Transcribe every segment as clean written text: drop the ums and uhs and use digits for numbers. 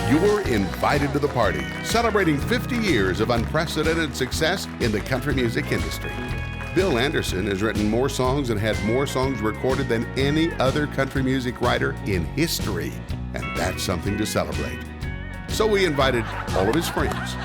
You're invited to the party, celebrating 50 years of unprecedented success in the country music industry. Bill Anderson has written more songs and had more songs recorded than any other country music writer in history, and that's something to celebrate. So we invited all of his friends,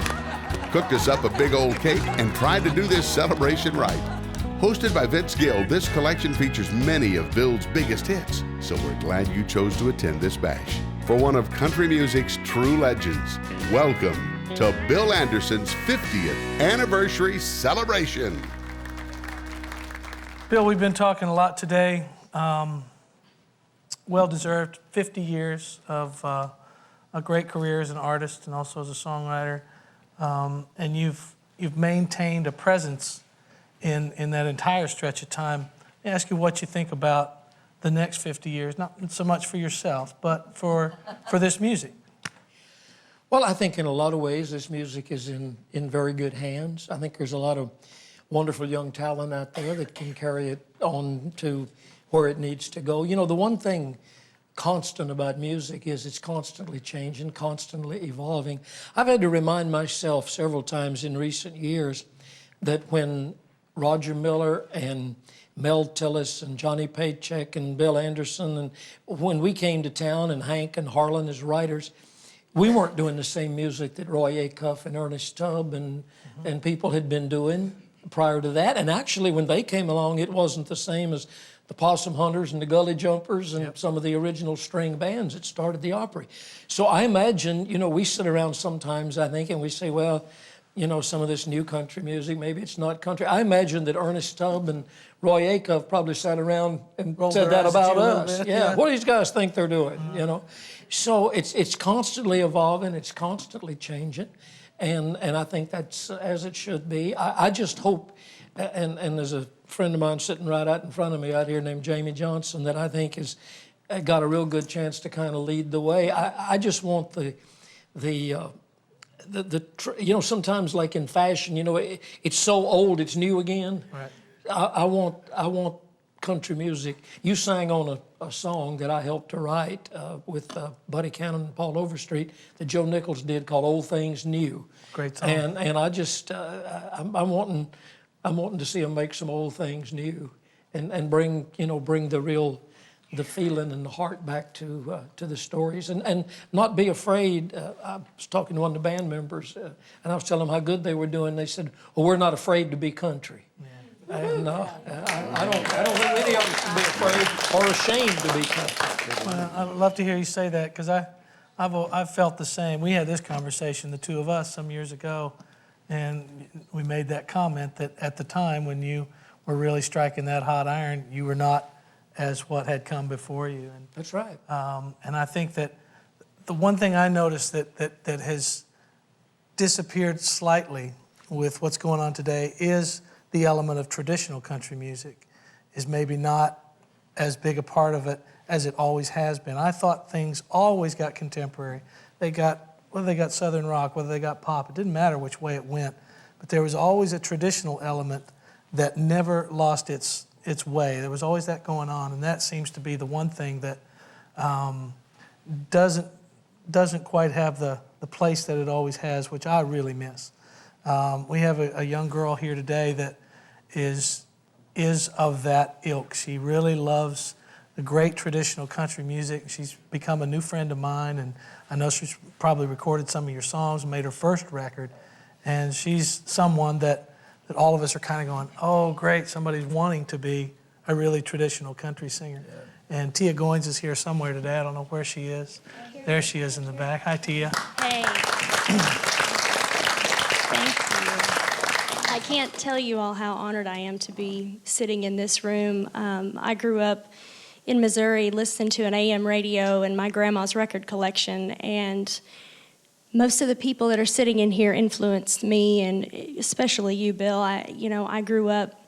cooked us up a big old cake, and tried to do this celebration right. Hosted by Vince Gill, this collection features many of Bill's biggest hits, so we're glad you chose to attend this bash. For one of country music's true legends, welcome to Bill Anderson's 50th anniversary celebration. Bill, we've been talking a lot today. Well-deserved 50 years of a great career as an artist and also as a songwriter. And you've maintained a presence in that entire stretch of time. Let me ask you what you think about the next 50 years, not so much for yourself, but for this music. Well, I think in a lot of ways this music is in very good hands. I think there's a lot of wonderful young talent out there that can carry it on to where it needs to go. You know, the one thing constant about music is it's constantly changing, constantly evolving. I've had to remind myself several times in recent years that when Roger Miller and Mel Tillis and Johnny Paycheck and Bill Anderson, and when we came to town, and Hank and Harlan as writers, we weren't doing the same music that Roy Acuff and Ernest Tubb and people had been doing prior to that. And actually, when they came along, it wasn't the same as the Possum Hunters and the Gully Jumpers and some of the original string bands that started the Opry. So I imagine, you know, we sit around sometimes, I think, and we say, well, you know, some of this new country music, maybe it's not country. I imagine that Ernest Tubb and Roy Acuff probably sat around and said that about us. Yeah. What do these guys think they're doing, you know? So it's constantly evolving, it's constantly changing, and I think that's as it should be. I just hope, and there's a friend of mine sitting right out in front of me out here named Jamie Johnson that I think has got a real good chance to kind of lead the way. I just want the you know, sometimes like in fashion, you know, it's so old, it's new again. Right. I want country music. You sang on a song that I helped to write with Buddy Cannon and Paul Overstreet that Joe Nichols did called "Old Things New." Great song. And I just I'm wanting to see them make some old things new, and bring the feeling and the heart back to the stories, and not be afraid. I was talking to one of the band members, and I was telling them how good they were doing. They said, "Well, we're not afraid to be country." Yeah. And I don't think any of us should be afraid or ashamed to be country. Well, I'd love to hear you say that, because I've felt the same. We had this conversation, the two of us, some years ago, and we made that comment that at the time when you were really striking that hot iron, you were not as what had come before you. And, that's right. And I think that the one thing I noticed that has disappeared slightly with what's going on today is the element of traditional country music is maybe not as big a part of it as it always has been. I thought things always got contemporary. Whether they got Southern rock, whether they got pop, it didn't matter which way it went, but there was always a traditional element that never lost its way. There was always that going on, and that seems to be the one thing that doesn't quite have the place that it always has, which I really miss. We have a young girl here today that is of that ilk. She really loves the great traditional country music. She's become a new friend of mine, and I know she's probably recorded some of your songs and made her first record, and she's someone that all of us are kind of going, oh, great, somebody's wanting to be a really traditional country singer. Yeah. And Tia Goins is here somewhere today. I don't know where she is. There she is in the back. Hi, Tia. Hey. Thank you. I can't tell you all how honored I am to be sitting in this room. I grew up in Missouri, listening to an AM radio and my grandma's record collection, and most of the people that are sitting in here influenced me, and especially you, Bill. I grew up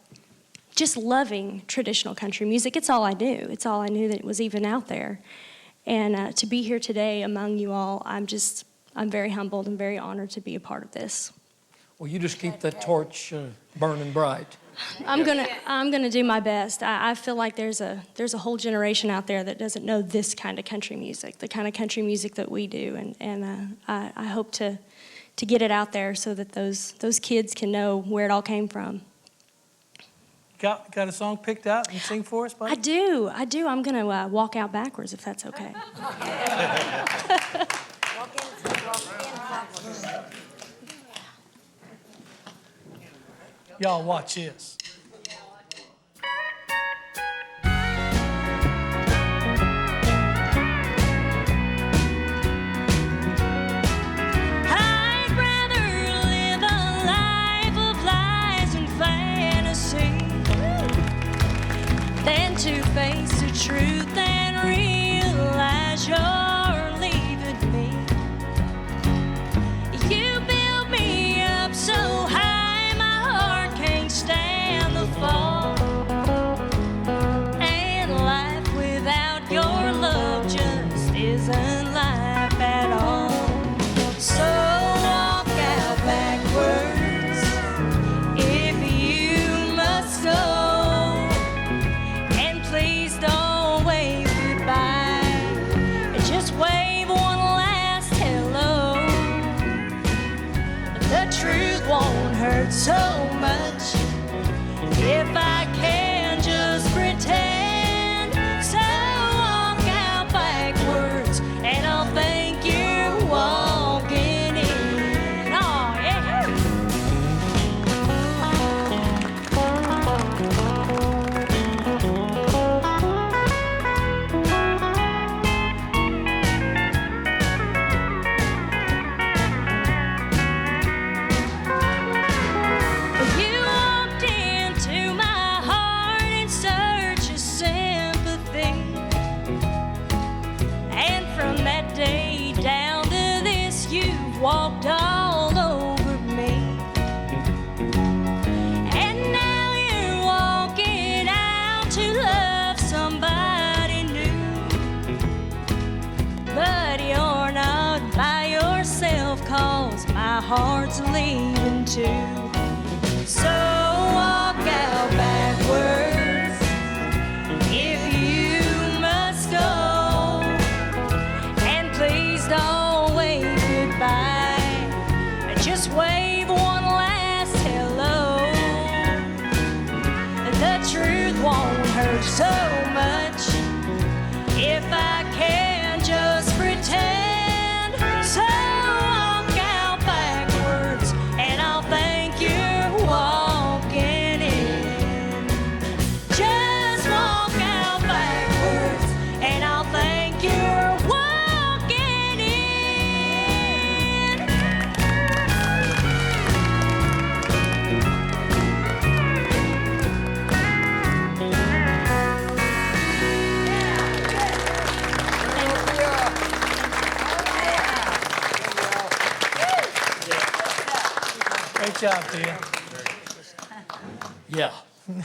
just loving traditional country music. It's all I knew. It's all I knew that was even out there. And to be here today among you all, I'm very humbled and very honored to be a part of this. Well, you just keep that torch burning bright. I'm gonna do my best. I feel like there's a whole generation out there that doesn't know this kind of country music, the kind of country music that we do, and I hope to get it out there so that those kids can know where it all came from. Got a song picked out and sing for us, buddy? I do. I'm gonna walk out backwards if that's okay. Y'all watch this. I'd rather live a life of lies and fantasy than to face the truth and realize you're leaving me. You build me up so high, my heart can't stand the fall. And life without your love just isn't life at all. So walk out backwards if you must go. And please don't wave goodbye. Just wave one last hello. The truth won't hurt so much if I can just pretend. So walk out backwards and I'll thank you walking in. Oh, yeah. You walked into my heart in search of sympathy. And from that day down to this, you've walked all over me. And now you're walking out to love somebody new. But you're not by yourself, 'cause my heart's leaving too. So walk out backwards if you must go. And please don't wave goodbye. Just wave one last hello. The truth won't hurt so much if I can just pretend. So walk out backwards and I'll thank you walking in. Just walk out backwards and I'll thank you walking in. Great job, Tia. Yeah,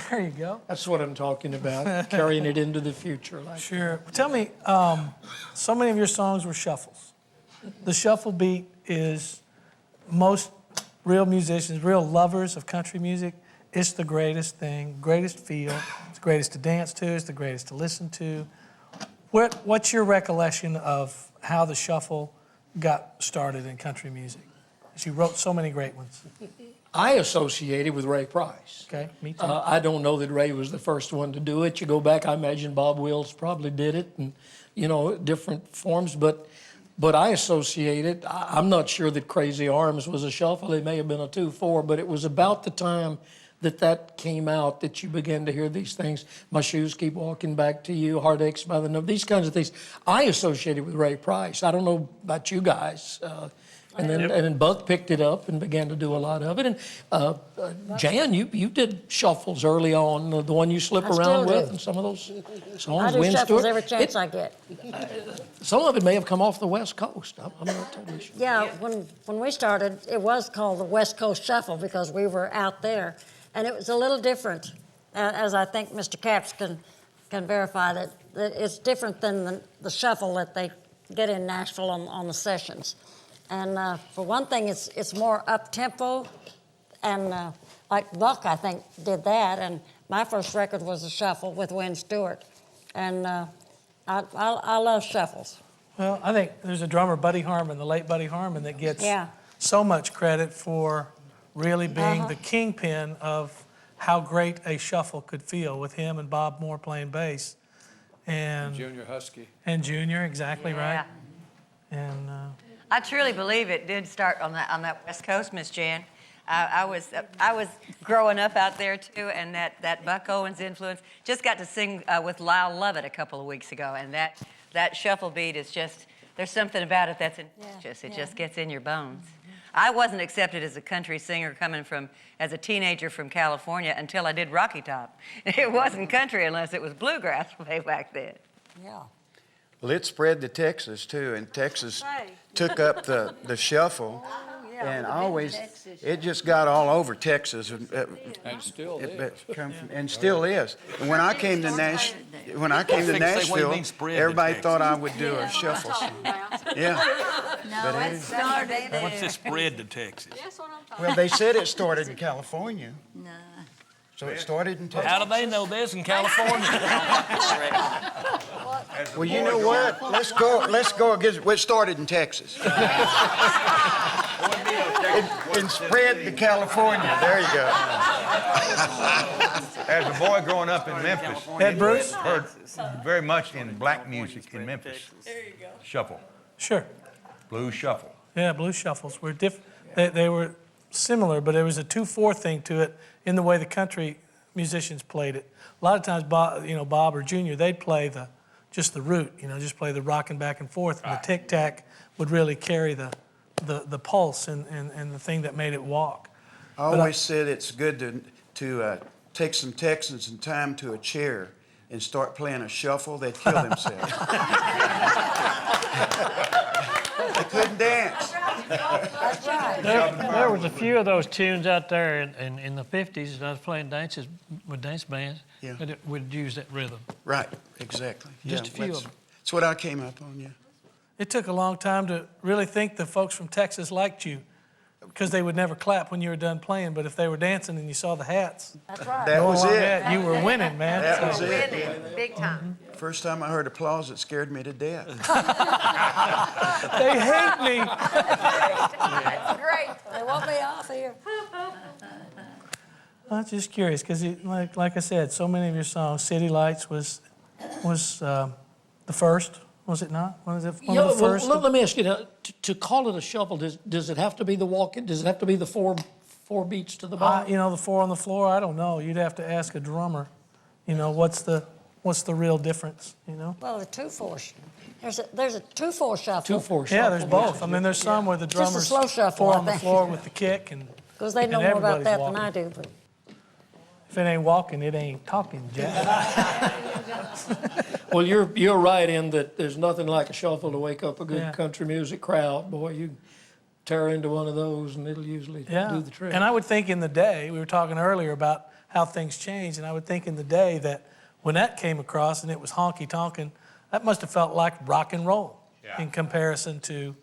There you go. that's what I'm talking about, carrying it into the future. Like, Sure. Tell me, so many of your songs were shuffles. The shuffle beat is most real musicians, real lovers of country music. It's the greatest thing, greatest feel. It's the greatest to dance to. It's the greatest to listen to. What's your recollection of how the shuffle got started in country music? You wrote so many great ones. I associated with Ray Price. Okay, me too. I don't know that Ray was the first one to do it. You go back, I imagine Bob Wills probably did it, and different forms. But I associate it. I'm not sure that Crazy Arms was a shuffle. It may have been a 2/4, but it was about the time that came out that you began to hear these things. My Shoes Keep Walking Back to You, Heartaches by the Number, these kinds of things. I associated with Ray Price. I don't know about you guys. And then Buck picked it up and began to do a lot of it. And Jan, you did shuffles early on, the one you slip I still around do. with, and some of those songs. I do Wind shuffles Stewart. every chance I get. Some of it may have come off the West Coast. I'm not totally sure. Yeah, when we started, it was called the West Coast Shuffle because we were out there. And it was a little different, as I think Mr. Capps can verify that it's different than the shuffle that they get in Nashville on the sessions. And for one thing, it's more up-tempo, like Buck, I think, did that. And my first record was a shuffle with Wynn Stewart. And I love shuffles. Well, I think there's a drummer, Buddy Harmon, the late Buddy Harmon, that gets so much credit for really being the kingpin of how great a shuffle could feel with him and Bob Moore playing bass. And Junior Husky. And Junior, exactly right. And I truly believe it did start on that West Coast, Miss Jan. I was growing up out there too, and that Buck Owens influence. Just got to sing with Lyle Lovett a couple of weeks ago, and that shuffle beat is just, there's something about it that's infectious. It just gets in your bones. I wasn't accepted as a country singer coming from, as a teenager from California until I did Rocky Top. It wasn't country unless it was bluegrass way back then. Yeah. Well, it spread to Texas, too, and Texas took up the shuffle, and always, it just got all over Texas. And still is. And still is. And when I came to Nashville, everybody thought I would do a shuffle song. Yeah. No, it started there. Once it spread to Texas. Well, they said it started in California. No. So it started in Texas. How do they know this in California? Well, you know what? Let's go against what started in Texas. and spread to California. There you go. As a boy growing up in Memphis, Ed Bruce? heard very much in black music in Memphis. There you go. Shuffle. Sure. Blues shuffle. Yeah, blues shuffles were different. They were similar, but there was a 2/4 thing to it in the way the country musicians played it. A lot of times, Bob or Junior, they'd play just the root, just play the rocking back and forth, and the tic-tac would really carry the pulse and the thing that made it walk. I always said it's good to take some Texans and tie them to a chair and start playing a shuffle. They'd kill themselves. They couldn't dance. That's right. There was a few of those tunes out there in the 50s that I was playing dances with dance bands that would use that rhythm. Right, exactly. Just a few of them. That's what I came up on, yeah. It took a long time to really think the folks from Texas liked you because they would never clap when you were done playing, but if they were dancing and you saw the hats, That's right. That was it. You were winning, man. That was it. Winning, big time. First time I heard applause, it scared me to death. They hate me. That's great. They want me off here. I'm just curious because, like I said, so many of your songs, City Lights was the first, was it not? Was it one of the first? Well, let me ask you, to call it a shuffle, does it have to be the walking? Does it have to be the four beats to the bar? The 4 on the floor, I don't know. You'd have to ask a drummer. What's the real difference? Well, the 2/4. There's a 2/4 shuffle. 2/4 shuffle. Yeah, there's both. I mean, there's some where the Just a drummers slow shuffle, 4 I on the think. floor with the kick and Because they know and more about that everybody's than I walking. do. But If it ain't walking, it ain't talking, Jack. Well, you're right in that there's nothing like a shuffle to wake up a good country music crowd. Boy, you tear into one of those and it'll usually do the trick. And I would think in the day, we were talking earlier about how things change, and I would think in the day that when that came across and it was honky-tonkin', that must have felt like rock and roll in comparison to,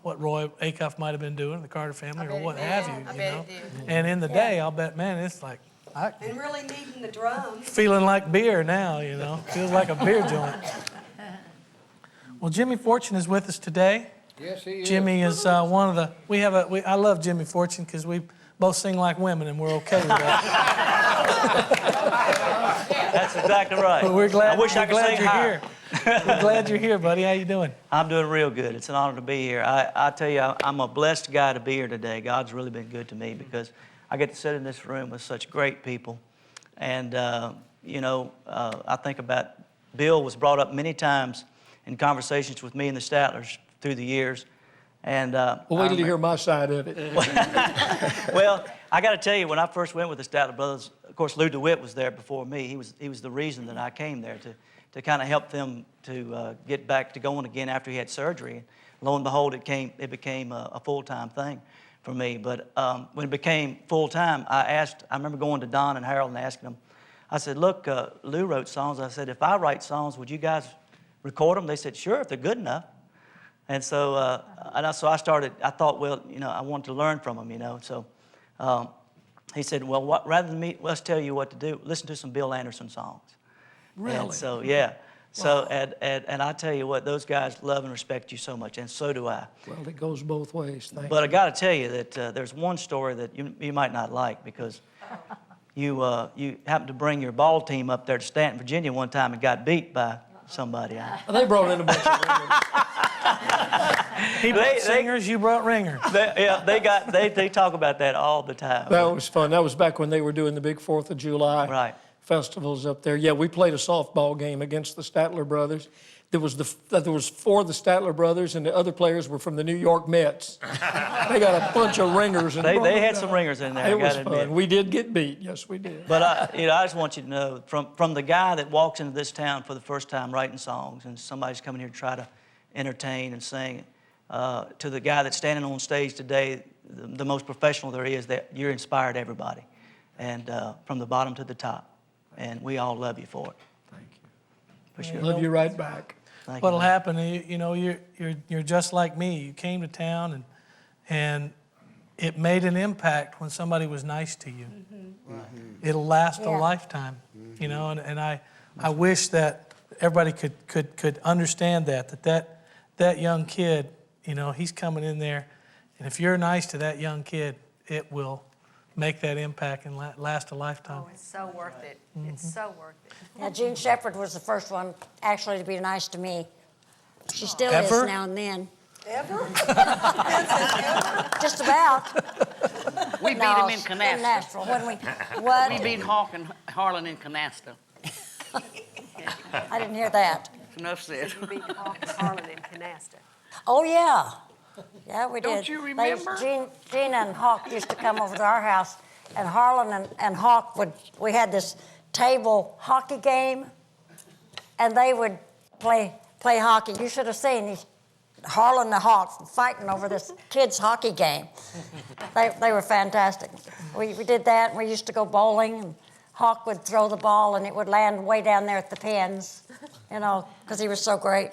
what Roy Acuff might have been doing, the Carter family, or what have you, And in the day, I'll bet, man, it's like, and really needing the drums. feeling like beer now, feels like a beer joint. Well, Jimmy Fortune is with us today. Yes, he is. Jimmy is one of the, I love Jimmy Fortune because we both sing like women and we're okay with that. That's exactly right. But we're glad, I wish I could sing you're higher. here. We're glad you're here, buddy. How you doing? I'm doing real good. It's an honor to be here. I tell you, I'm a blessed guy to be here today. God's really been good to me because I get to sit in this room with such great people. And, I think about Bill was brought up many times in conversations with me and the Statlers through the years. And wait till you hear my side of it. Well, I got to tell you, when I first went with the Statler brothers, of course, Lou DeWitt was there before me. He was the reason that I came there to kind of help them to get back to going again after he had surgery. And lo and behold, it became a full-time thing for me. But when it became full-time, I remember going to Don and Harold and asking them, I said, look, Lou wrote songs. I said, if I write songs, would you guys record them? They said, sure, if they're good enough. And so, I thought, well, I wanted to learn from them, So he said, well, rather than me, let's tell you what to do. Listen to some Bill Anderson songs. Really? And so, yeah. So, and I tell you what, those guys love and respect you so much, and so do I. Well, it goes both ways. Thank But you. I got to tell you that there's one story that you might not like, because you happened to bring your ball team up there to Stanton, Virginia one time and got beat by somebody. They brought in a bunch of ringers. He brought singers, you brought ringers. They talk about that all the time. That was fun. That was back when they were doing the big 4th of July festivals up there. Yeah, we played a softball game against the Statler brothers. There was 4 of the Statler brothers, and the other players were from the New York Mets. They got a bunch of ringers. And they had some ringers in there. It was fun. We did get beat. Yes, we did. But I just want you to know, from the guy that walks into this town for the first time writing songs, and somebody's coming here to try to entertain and sing, to the guy that's standing on stage today, the most professional there is, that you're inspired everybody, and from the bottom to the top. And we all love you for it. Thank you. For sure. Love you right back. What'll happen? You're just like me. You came to town, and it made an impact when somebody was nice to you. Mm-hmm. Right. It'll last a lifetime. Mm-hmm. You know, and I wish that everybody could understand that young kid. You know, he's coming in there, and if you're nice to that young kid, it will make that impact and last a lifetime. Oh, it's so worth it. Mm-hmm. It's so worth it. Yeah, Jean Shepherd was the first one actually to be nice to me. She still Ever? is now and then. Ever? Just about. We beat him in Canasta. In Nashville. What? We beat Hawk and Harlan in Canasta. I didn't hear that. Enough said. You beat Hawk and Harlan in Canasta. Oh, yeah. Yeah, we did. Don't you remember? Gene and Hawk used to come over to our house, and Harlan and Hawk we had this table hockey game, and they would play hockey. You should have seen Harlan and Hawk fighting over this kids' hockey game. They were fantastic. We did that, and we used to go bowling, and Hawk would throw the ball, and it would land way down there at the pins, because he was so great.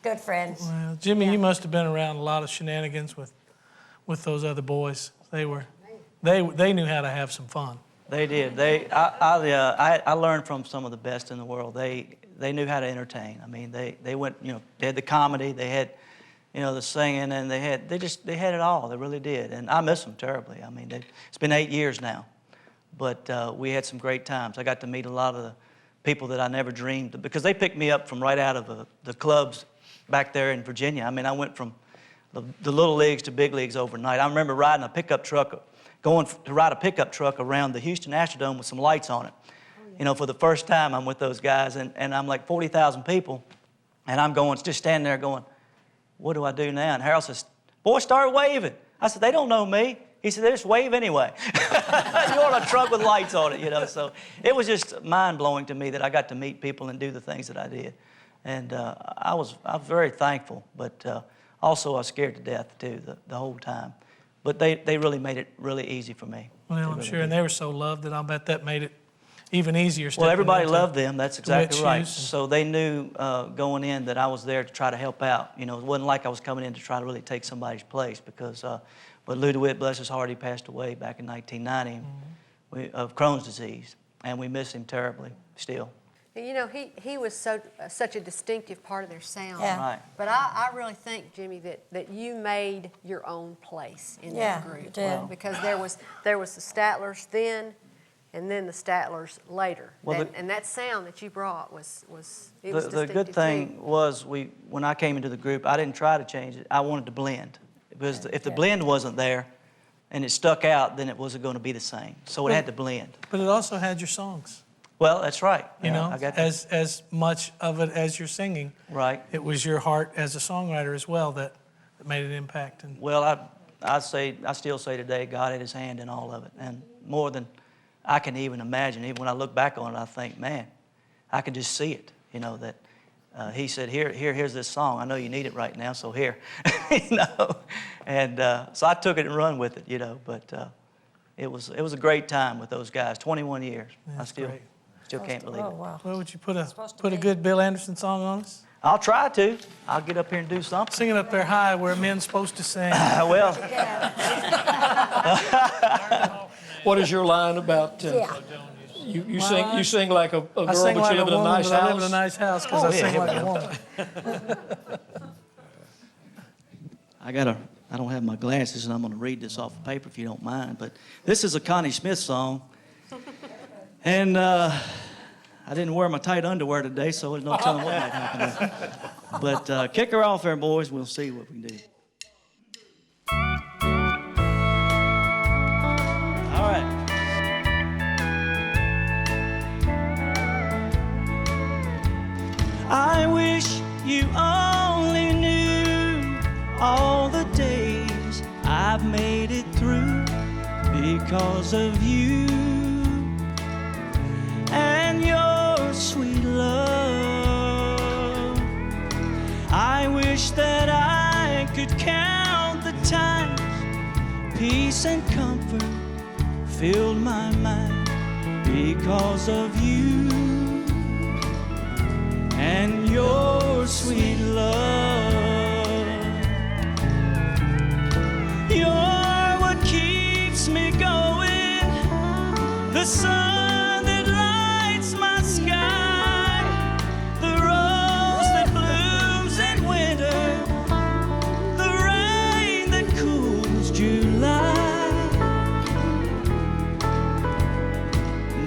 Good friends. Well, Jimmy, you must have been around a lot of shenanigans with those other boys. They knew how to have some fun. They did. I learned from some of the best in the world. They knew how to entertain. I mean, they went. They had the comedy. They had, the singing, and they had it all. They really did. And I miss them terribly. I mean, it's been 8 years now, but we had some great times. I got to meet a lot of the people that I never dreamed, because they picked me up from right out of the clubs back there in Virginia. I mean, I went from the little leagues to big leagues overnight. I remember riding a pickup truck, going to ride a pickup truck around the Houston Astrodome with some lights on it. For the first time, I'm with those guys, and I'm like 40,000 people, and I'm just standing there going, what do I do now? And Harold says, boy, start waving. I said, they don't know me. He said, they just wave anyway. You're on a truck with lights on it, So it was just mind-blowing to me that I got to meet people and do the things that I did. And I was very thankful, but also I was scared to death, too, the whole time. But they really made it really easy for me. Well, I'm sure, and they were so loved that I'll bet that made it even easier. Well, everybody loved them. That's exactly right. So they knew going in that I was there to try to help out. It wasn't like I was coming in to try to really take somebody's place, because but Lou DeWitt, bless his heart, he passed away back in 1990 of Crohn's disease, and we miss him terribly still. He was such a distinctive part of their sound. Yeah. Right. But I really think, Jimmy, that you made your own place in that group. You did. Because there was the Statlers then, and then the Statlers later. Well, and that sound that you brought was the distinctive good thing too. was when I came into the group, I didn't try to change it. I wanted to blend, because if the blend wasn't there and it stuck out, then it wasn't going to be the same. So it had to blend. But it also had your songs. Well, that's right. I got as much of it as your singing. Right. It was your heart as a songwriter as well that made an impact. And well, I still say today, God had His hand in all of it, and more than I can even imagine. Even when I look back on it, I think, man, I can just see it. That He said, here's this song. I know you need it right now, so here. And so I took it and run with it. But it was a great time with those guys. 21 years. That's I still great. can't believe it. Wow. Well, would you put a good Bill Anderson song on us? I'll try to. I'll get up here and do something. Sing it up there high where men's supposed to sing. Well, What is your line about? You sing like a girl, I sing but like you live a in a woman, nice but I live house. in a nice house because Oh, I yeah, sing here like we a go. woman. I don't have my glasses, and I'm going to read this off the paper if you don't mind. But this is a Connie Smith song, and I didn't wear my tight underwear today, so there's no telling what might happen. But kick her off there, boys. We'll see what we can do. All right. I wish you only knew all the days I've made it through because of you and your sweet love. I wish that I could count the times peace and comfort filled my mind because of you and your sweet love. You're what keeps me going, the sun that lights my sky, the rose that blooms in winter, the rain that cools July.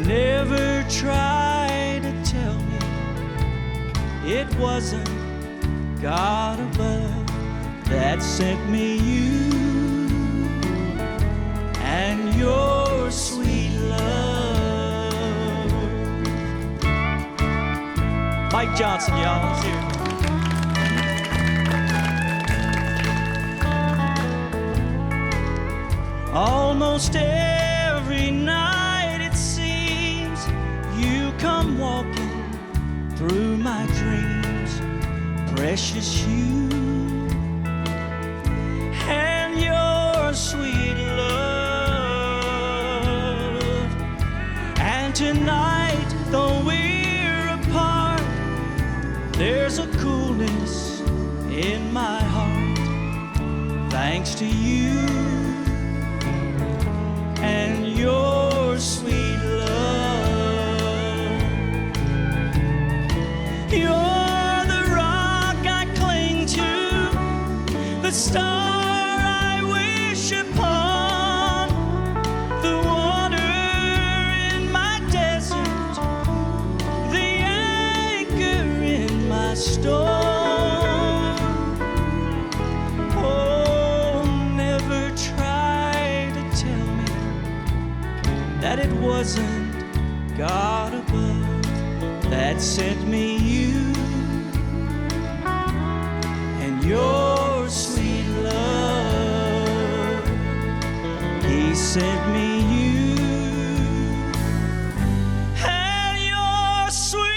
Never try to tell me it wasn't God above that sent me you and your sweet love. Mike Johnson, y'all, is here. Almost every night it seems you come walking through my dreams, precious you and your sweet love. And tonight, though we're apart, there's a coolness in my heart, thanks to you and your sweet love. You're the rock I cling to, the star I wish upon, the water in my desert, the anchor in my storm. Oh, never try to tell me that it wasn't God above that sent me you and your sweet love. He sent me you and your sweet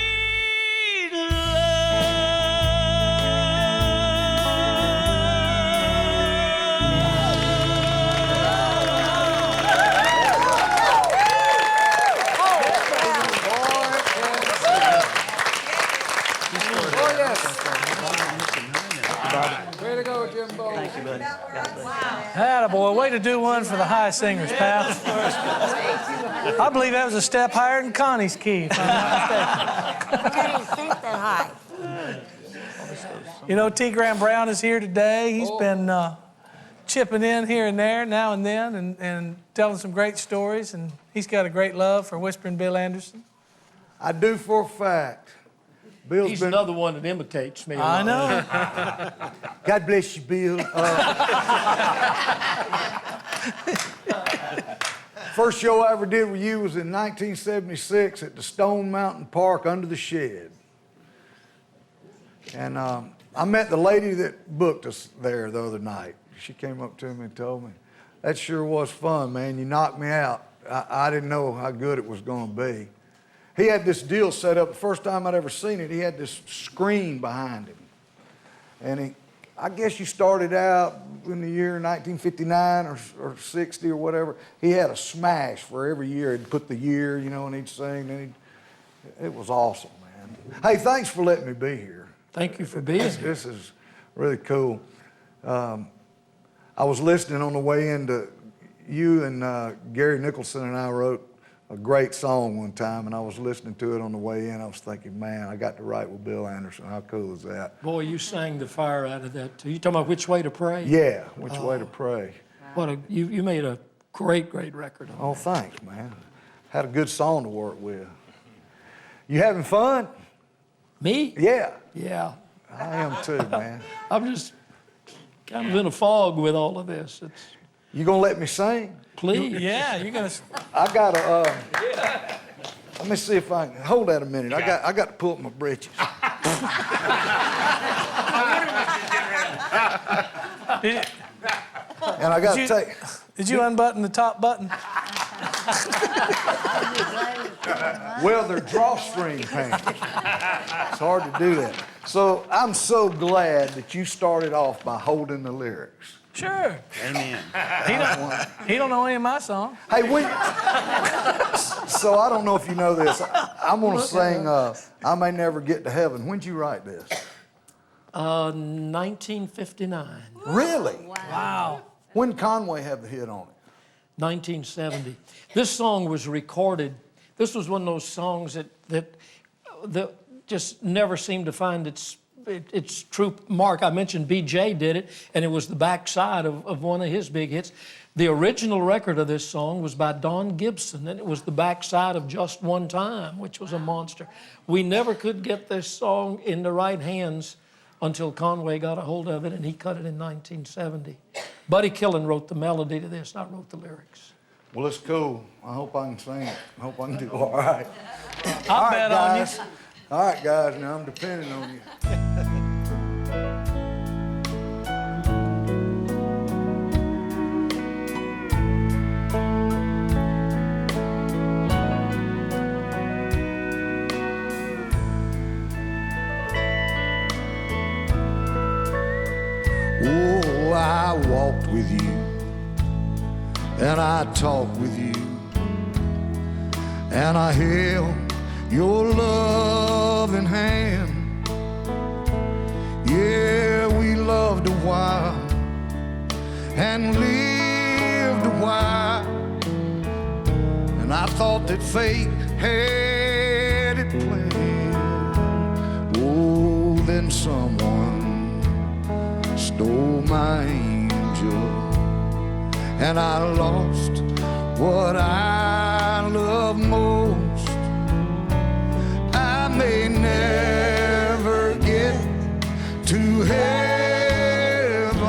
Way to go, Jimbo. Thank you, buddy. God bless you. Attaboy, way to do one for the high singers, pal. I believe that was a step higher than Connie's key, if I'm not mistaken. I can't even think that high. You know, T. Graham Brown is here today. He's been chipping in here and there, now and then, and telling some great stories, and he's got a great love for Whispering Bill Anderson. I do for a fact. Bill's He's been... another one that imitates me. I know. God bless you, Bill. First show I ever did with you was in 1976 at the Stone Mountain Park under the shed. And I met the lady that booked us there the other night. She came up to me and told me, that sure was fun, man. You knocked me out. I didn't know how good it was going to be. He had this deal set up. The first time I'd ever seen it, he had this screen behind him. And I guess you started out in the year 1959 or 60 or whatever. He had a smash for every year. He'd put the year, you know, and he'd sing. And it was awesome, man. Hey, thanks for letting me be here. Thank you for being here. This is really cool. I was listening on the way into you and Gary Nicholson and I wrote a great song one time, and I was listening to it on the way in. I was thinking, man, I got to write with Bill Anderson. How cool is that? Boy, you sang the fire out of that too. You talking about Which Way to Pray? Yeah, Which Way to Pray. You made a great record. Oh, thanks, man. Had a good song to work with. You having fun? Me? Yeah. Yeah. I am too, man. I'm just kind of in a fog with all of this. You gonna let me sing? Please. Yeah, you're gonna. I got to. Let me see if I can hold that a minute. I got to pull up my britches. And I got to take. Did you unbutton the top button? Well, they're drawstring pants. It's hard to do that. So I'm so glad that you started off by holding the lyrics. Sure. Amen. He don't know any of my songs. Hey, so I don't know if you know this. I'm going to sing I May Never Get to Heaven. When'd you write this? 1959. Really? Wow. When Conway have the hit on it? 1970. This song was recorded. This was one of those songs that just never seemed to find its true mark. I mentioned B.J. did it, and it was the backside of one of his big hits. The original record of this song was by Don Gibson, and it was the backside of Just One Time, which was a monster. We never could get this song in the right hands until Conway got a hold of it, and he cut it in 1970. Buddy Killen wrote the melody to this, and I wrote the lyrics. Well, it's cool. I hope I can sing it. I hope I can do all right. I'll bet on you. All right, guys, now I'm depending on you. Oh, I walked with you, and I talked with you, and I held your loving hand. Yeah, we loved a while and lived a while, and I thought that fate had it planned. Oh, then someone stole my angel, and I lost what I love most. I may never get to heaven,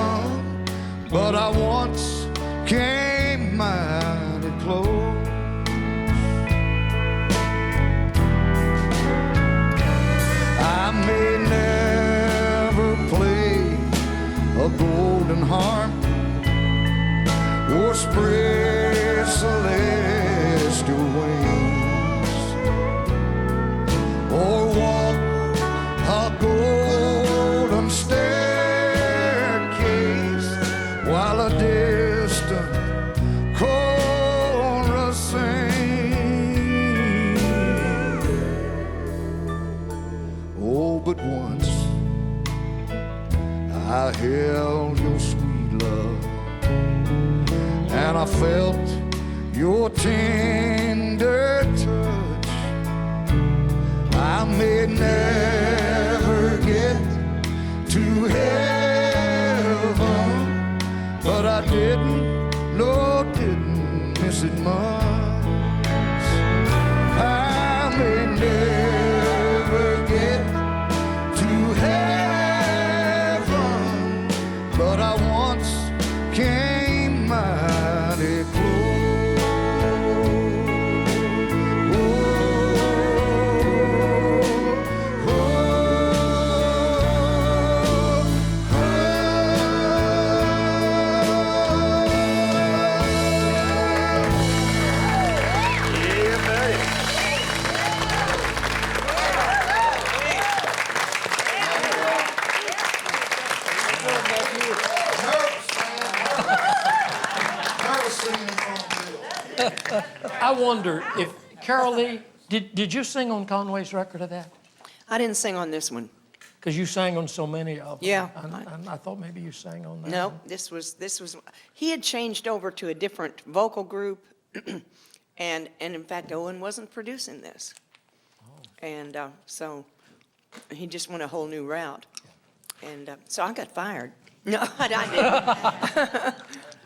but I once came mighty close. I may never play a golden harp or spread celestial wings or walk a golden staircase while a distant chorus sings. Oh, but once I held your sweet love, and I felt your tender touch. I may never get to heaven, but I didn't miss it much. I may never get to heaven, but I once came mighty close. I wonder if, Carol Lee, did you sing on Conway's record of that? I didn't sing on this one. Because you sang on so many of them. Yeah. And I thought maybe you sang on that. No, one. this was, he had changed over to a different vocal group, and in fact, Owen wasn't producing this. And so he just went a whole new route. And so I got fired. No, I didn't.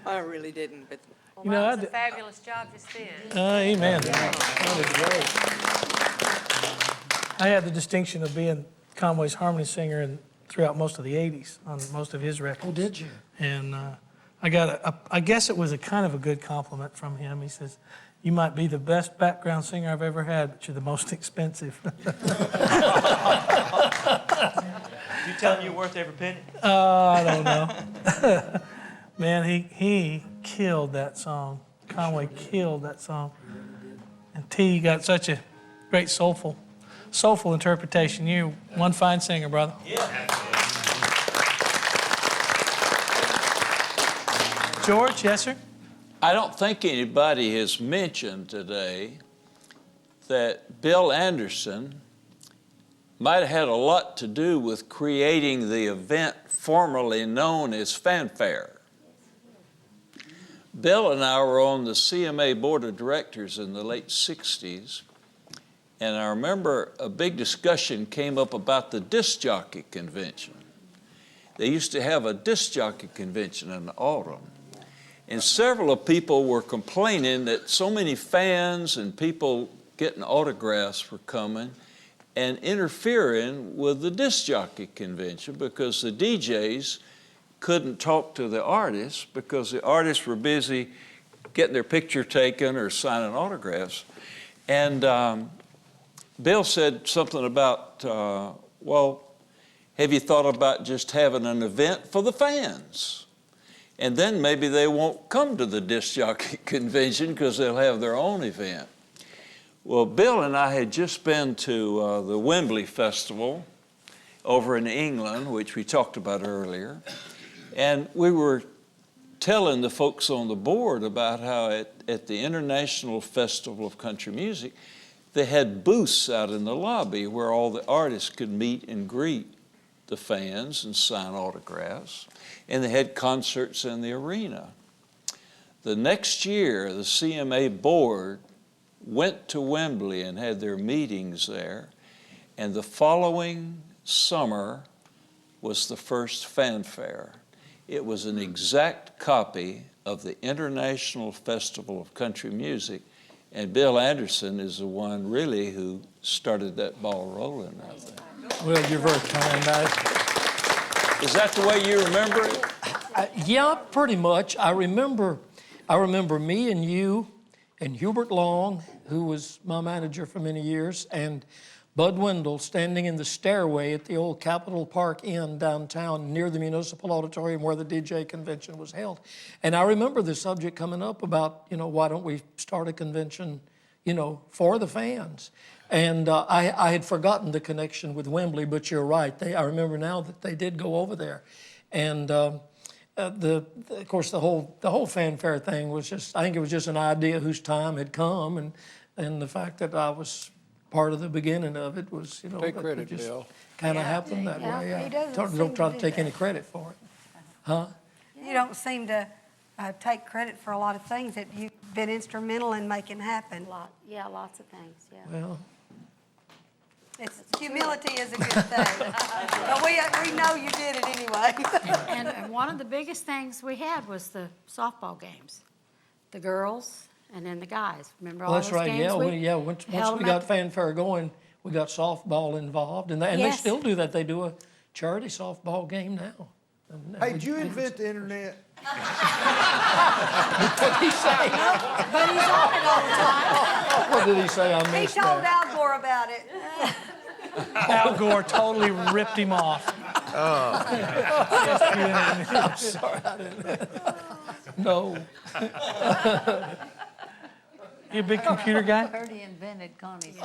I really didn't, but. You know, That was a fabulous job just then. Amen. I had the distinction of being Conway's harmony singer throughout most of the 80s on most of his records. Oh, did you? And I guess it was a kind of a good compliment from him. He says, "You might be the best background singer I've ever had, but you're the most expensive." You tell him you're worth every penny? I don't know. Man, he killed that song. Conway killed that song. And T got such a great soulful interpretation. You're one fine singer, brother. Yeah. George, yes, sir? I don't think anybody has mentioned today that Bill Anderson might have had a lot to do with creating the event formerly known as Fanfare. Bill and I were on the CMA Board of Directors in the late 60s, and I remember a big discussion came up about the disc jockey convention. They used to have a disc jockey convention in the autumn, and several of people were complaining that so many fans and people getting autographs were coming and interfering with the disc jockey convention because the DJs couldn't talk to the artists because the artists were busy getting their picture taken or signing autographs. And Bill said something about, well, have you thought about just having an event for the fans? And then maybe they won't come to the disc jockey convention because they'll have their own event. Well, Bill and I had just been to the Wembley Festival over in England, which we talked about earlier. And we were telling the folks on the board about how at the International Festival of Country Music, they had booths out in the lobby where all the artists could meet and greet the fans and sign autographs. And they had concerts in the arena. The next year, the CMA board went to Wembley and had their meetings there. And the following summer was the first Fanfare. It was an exact copy of the International Festival of Country Music, and Bill Anderson is the one really who started that ball rolling, I think. Well, you're very kind. Is that the way you remember it? Yeah, pretty much. I remember me and you and Hubert Long, who was my manager for many years, and Bud Wendell standing in the stairway at the old Capitol Park Inn downtown near the Municipal Auditorium where the DJ convention was held. And I remember the subject coming up about, why don't we start a convention, for the fans? And I had forgotten the connection with Wembley, but you're right. I remember now that they did go over there. And of course, the whole Fanfare thing was I think it was just an idea whose time had come, and the fact that I was part of the beginning of it was, Take credit, just Bill. kind of happened that way. Don't try to take any credit for it. Huh? You don't seem to take credit for a lot of things that you've been instrumental in making happen. Lots of things, yeah. Well, Humility is a good thing. But we know you did it anyway. And one of the biggest things we had was the softball games. The girls and then the guys. Remember all that's those right. games? Once we got Fanfare going, we got softball involved, and they still do that. They do a charity softball game now. Hey, did you invent the internet? What did he say? But he's on it all the time. What did he say? I He missed told that. Al Gore about it. Al Gore totally ripped him off. I'm sorry, I didn't. No. You a big computer guy? I heard he invented Connie's.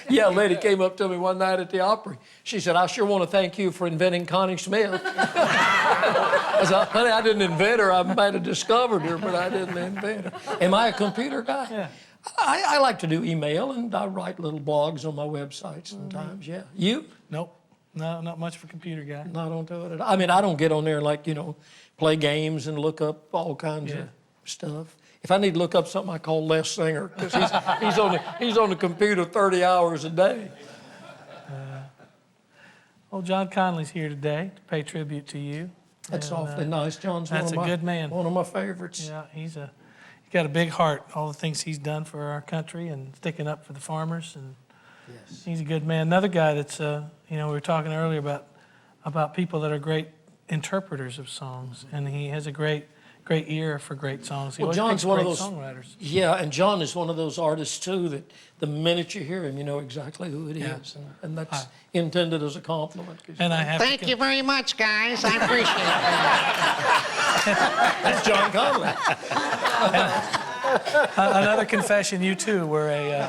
Yeah, a lady came up to me one night at the Opry. She said, I sure want to thank you for inventing Connie Smith. I said, honey, I didn't invent her. I might have discovered her, but I didn't invent her. Am I a computer guy? Yeah. I like to do email, and I write little blogs on my website sometimes, yeah. You? Nope. No, not much of a computer guy. No, I don't do it. I mean, I don't get on there and like, play games and look up all kinds of stuff. If I need to look up something, I call Les Singer because he's on the computer 30 hours a day. John Conlee's here today to pay tribute to you. That's awfully nice. John's that's a good man. One of my favorites. Yeah, he's got a big heart. All the things he's done for our country and sticking up for the farmers, and he's a good man. Another guy that's we were talking earlier about people that are great interpreters of songs, and he has a great ear for great songs. He Well, always John's picks one of great those songwriters. Yeah, and John is one of those artists too that the minute you hear him, you know exactly who it is, and that's intended as a compliment. And I have Thank you very much, guys. I appreciate it. That's John Conlee. Another confession: you too were a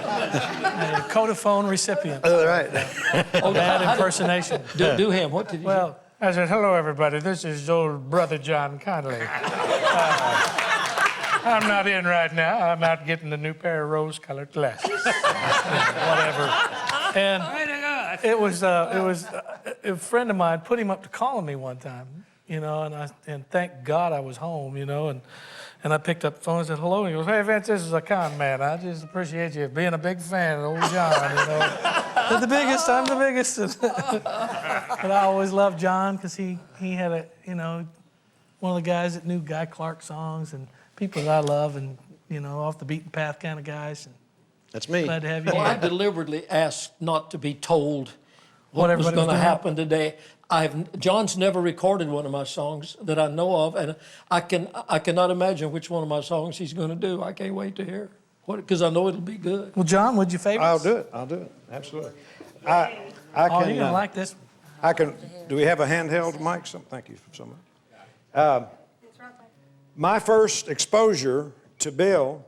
Codaphone recipient. Oh, right. Bad impersonation. Do him. What did you? Well, I said, hello, everybody. This is old brother John Conlee. I'm not in right now. I'm out getting a new pair of rose-colored glasses. Whatever. And it was a friend of mine put him up to calling me one time, and thank God I was home, and I picked up the phone and said, hello. And he goes, hey, Vince, this is a con man. I just appreciate you being a big fan of old John, You're the biggest, I'm the biggest. But I always loved John because he had one of the guys that knew Guy Clark songs and people that I love and, off the beaten path kind of guys. And that's me. Glad to have you Well, here. I deliberately asked not to be told What what was everybody going to was doing. happen today. John's never recorded one of my songs that I know of, and I cannot imagine which one of my songs he's going to do. I can't wait to hear because I know it'll be good. Well, John, would you favor? I'll do it. Absolutely. I can. You're going to like this. I can. Do we have a handheld mic? Thank you so much. My first exposure to Bill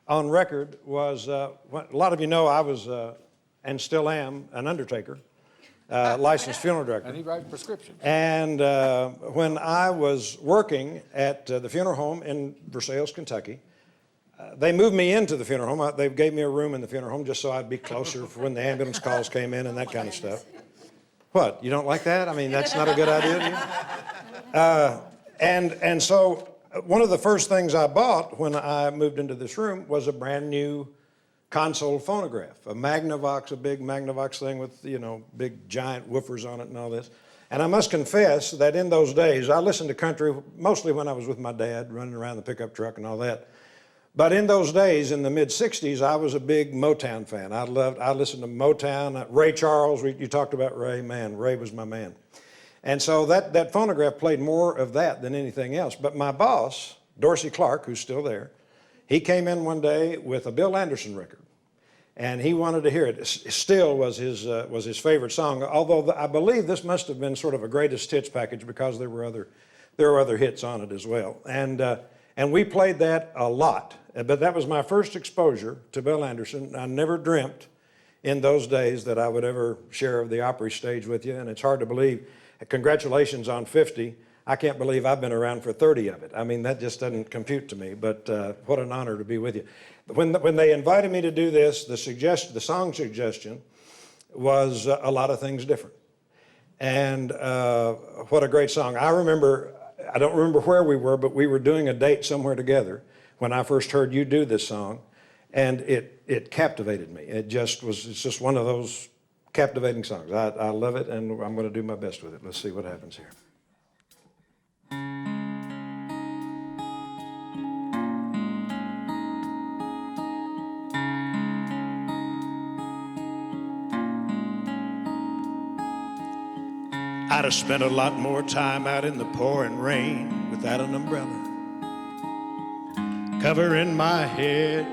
on record was, a lot of you know I was, and still am, an undertaker, licensed funeral director. And he writes prescriptions. And when I was working at the funeral home in Versailles, Kentucky, they moved me into the funeral home. They gave me a room in the funeral home just so I'd be closer for when the ambulance calls came in and that kind of stuff. What, you don't like that? I mean, that's not a good idea to you? And so one of the first things I bought when I moved into this room was a brand new console phonograph, a Magnavox, a big Magnavox thing with, big giant woofers on it and all this. And I must confess that in those days, I listened to country mostly when I was with my dad, running around the pickup truck and all that. But in those days, in the mid-'60s, I was a big Motown fan. I listened to Motown. Ray Charles, you talked about Ray. Man, Ray was my man. And so that phonograph played more of that than anything else. But my boss, Dorsey Clark, who's still there, he came in one day with a Bill Anderson record. And he wanted to hear it. It still was his favorite song, although I believe this must have been sort of a greatest hits package because there were other hits on it as well. And we played that a lot. But that was my first exposure to Bill Anderson. I never dreamt in those days that I would ever share the Opry stage with you, and it's hard to believe. Congratulations on 50. I can't believe I've been around for 30 of it. I mean, that just doesn't compute to me, but what an honor to be with you. When they invited me to do this, the song suggestion was a lot of things different. And what a great song. I don't remember where we were, but we were doing a date somewhere together when I first heard you do this song, and it captivated me. It's just one of those captivating songs. I love it, and I'm going to do my best with it. Let's see what happens here. I'd have spent a lot more time out in the pouring rain without an umbrella covering my head.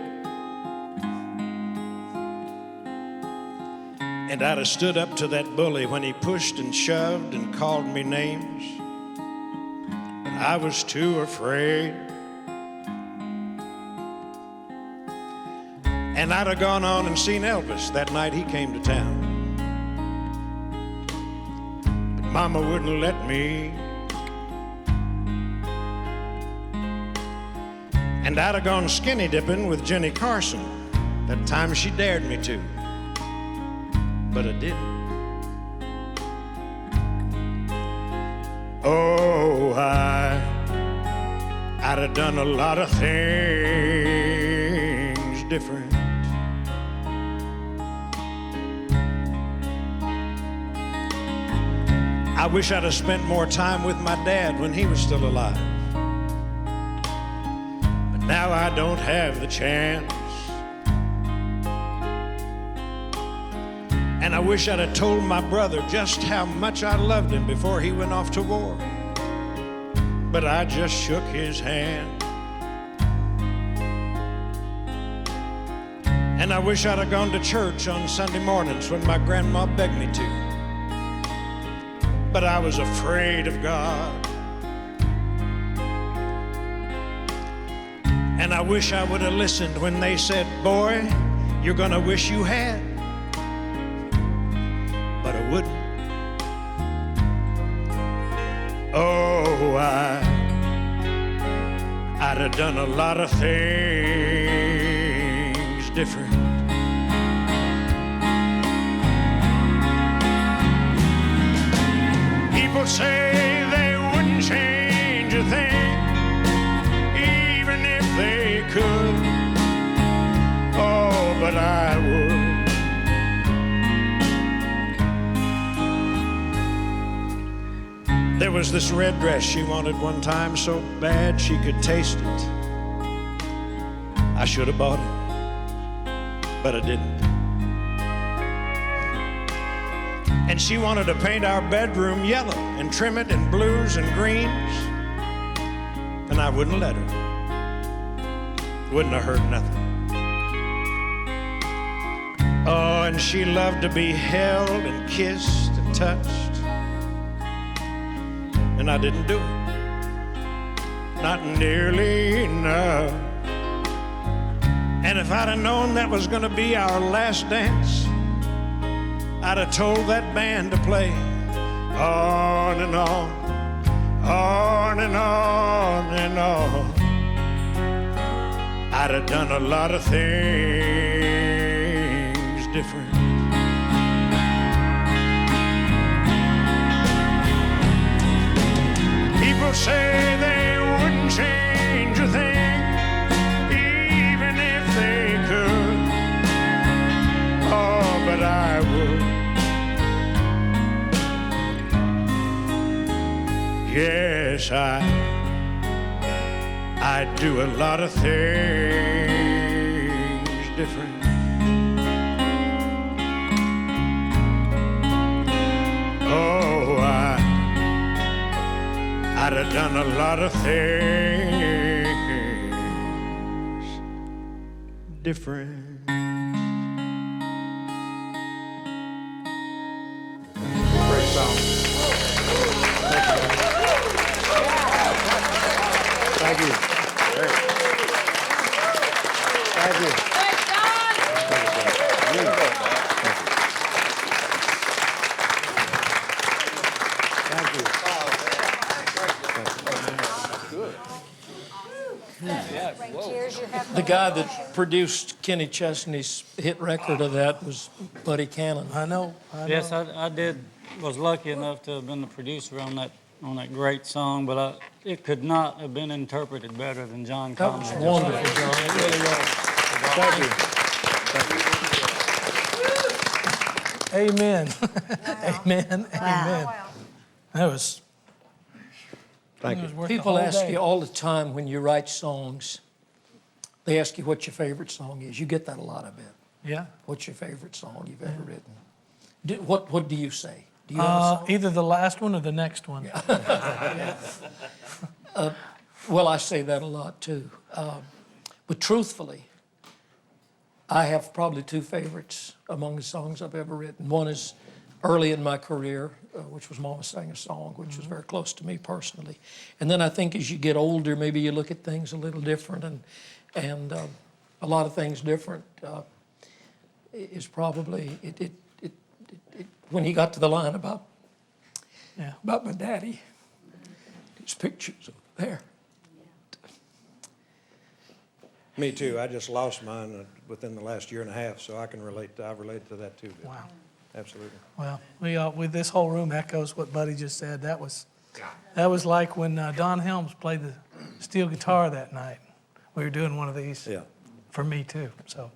And I'd have stood up to that bully when he pushed and shoved and called me names. But I was too afraid. And I'd have gone on and seen Elvis that night he came to town. But Mama wouldn't let me. And I'd have gone skinny dipping with Jenny Carson that time she dared me to. But I didn't. I'd have done a lot of things different. I wish I'd have spent more time with my dad when he was still alive. But now I don't have the chance. And I wish I'd have told my brother just how much I loved him before he went off to war. But I just shook his hand. And I wish I'd have gone to church on Sunday mornings when my grandma begged me to. But I was afraid of God. And I wish I would have listened when they said, boy, you're gonna wish you had. But I wouldn't. Oh, I'd have done a lot of things different. People say they wouldn't change a thing, even if they could. Oh, but I would. There was this red dress she wanted one time so bad she could taste it. I should have bought it, but I didn't. And she wanted to paint our bedroom yellow and trim it in blues and greens. And I wouldn't let her. Wouldn't have hurt nothing. Oh, and she loved to be held and kissed and touched. And I didn't do it. Not nearly enough. And if I'd have known that was going to be our last dance, I'd have told that band to play on and on, on and on and on. I'd have done a lot of things different. People say they wouldn't change a thing, even if they could. Oh, but I would. Yes, I'd do a lot of things different. Oh, I'd have done a lot of things different. Great song. Thank you. Thank you. The guy that produced Kenny Chesney's hit record of that was Buddy Cannon. I know. Yes, I was lucky enough to have been the producer on that great song, but it could not have been interpreted better than John That Conlee. was wonderful, John. It really was. Thank you. Amen. Amen. Amen. That was. Thank you. People ask you all the time when you write songs, they ask you what your favorite song is. You get that a lot, I bet. Yeah. What's your favorite song you've ever written? What do you say? Do you have a song? Either the last one or the next one. Well, I say that a lot too. But truthfully, I have probably two favorites among the songs I've ever written. One is early in my career, which was Mama Sang a Song, which was very close to me personally. And then I think as you get older, maybe you look at things a little different, and a lot of things different is probably when he got to the line about my daddy, his pictures over there. Me too. I just lost mine within the last year and a half, so I can relate. I relate to that too. Bill. Wow. Absolutely. Well, with this whole room echoes what Buddy just said. That was like when Don Helms played the steel guitar that night. We were doing one of these Yeah. for me too. So,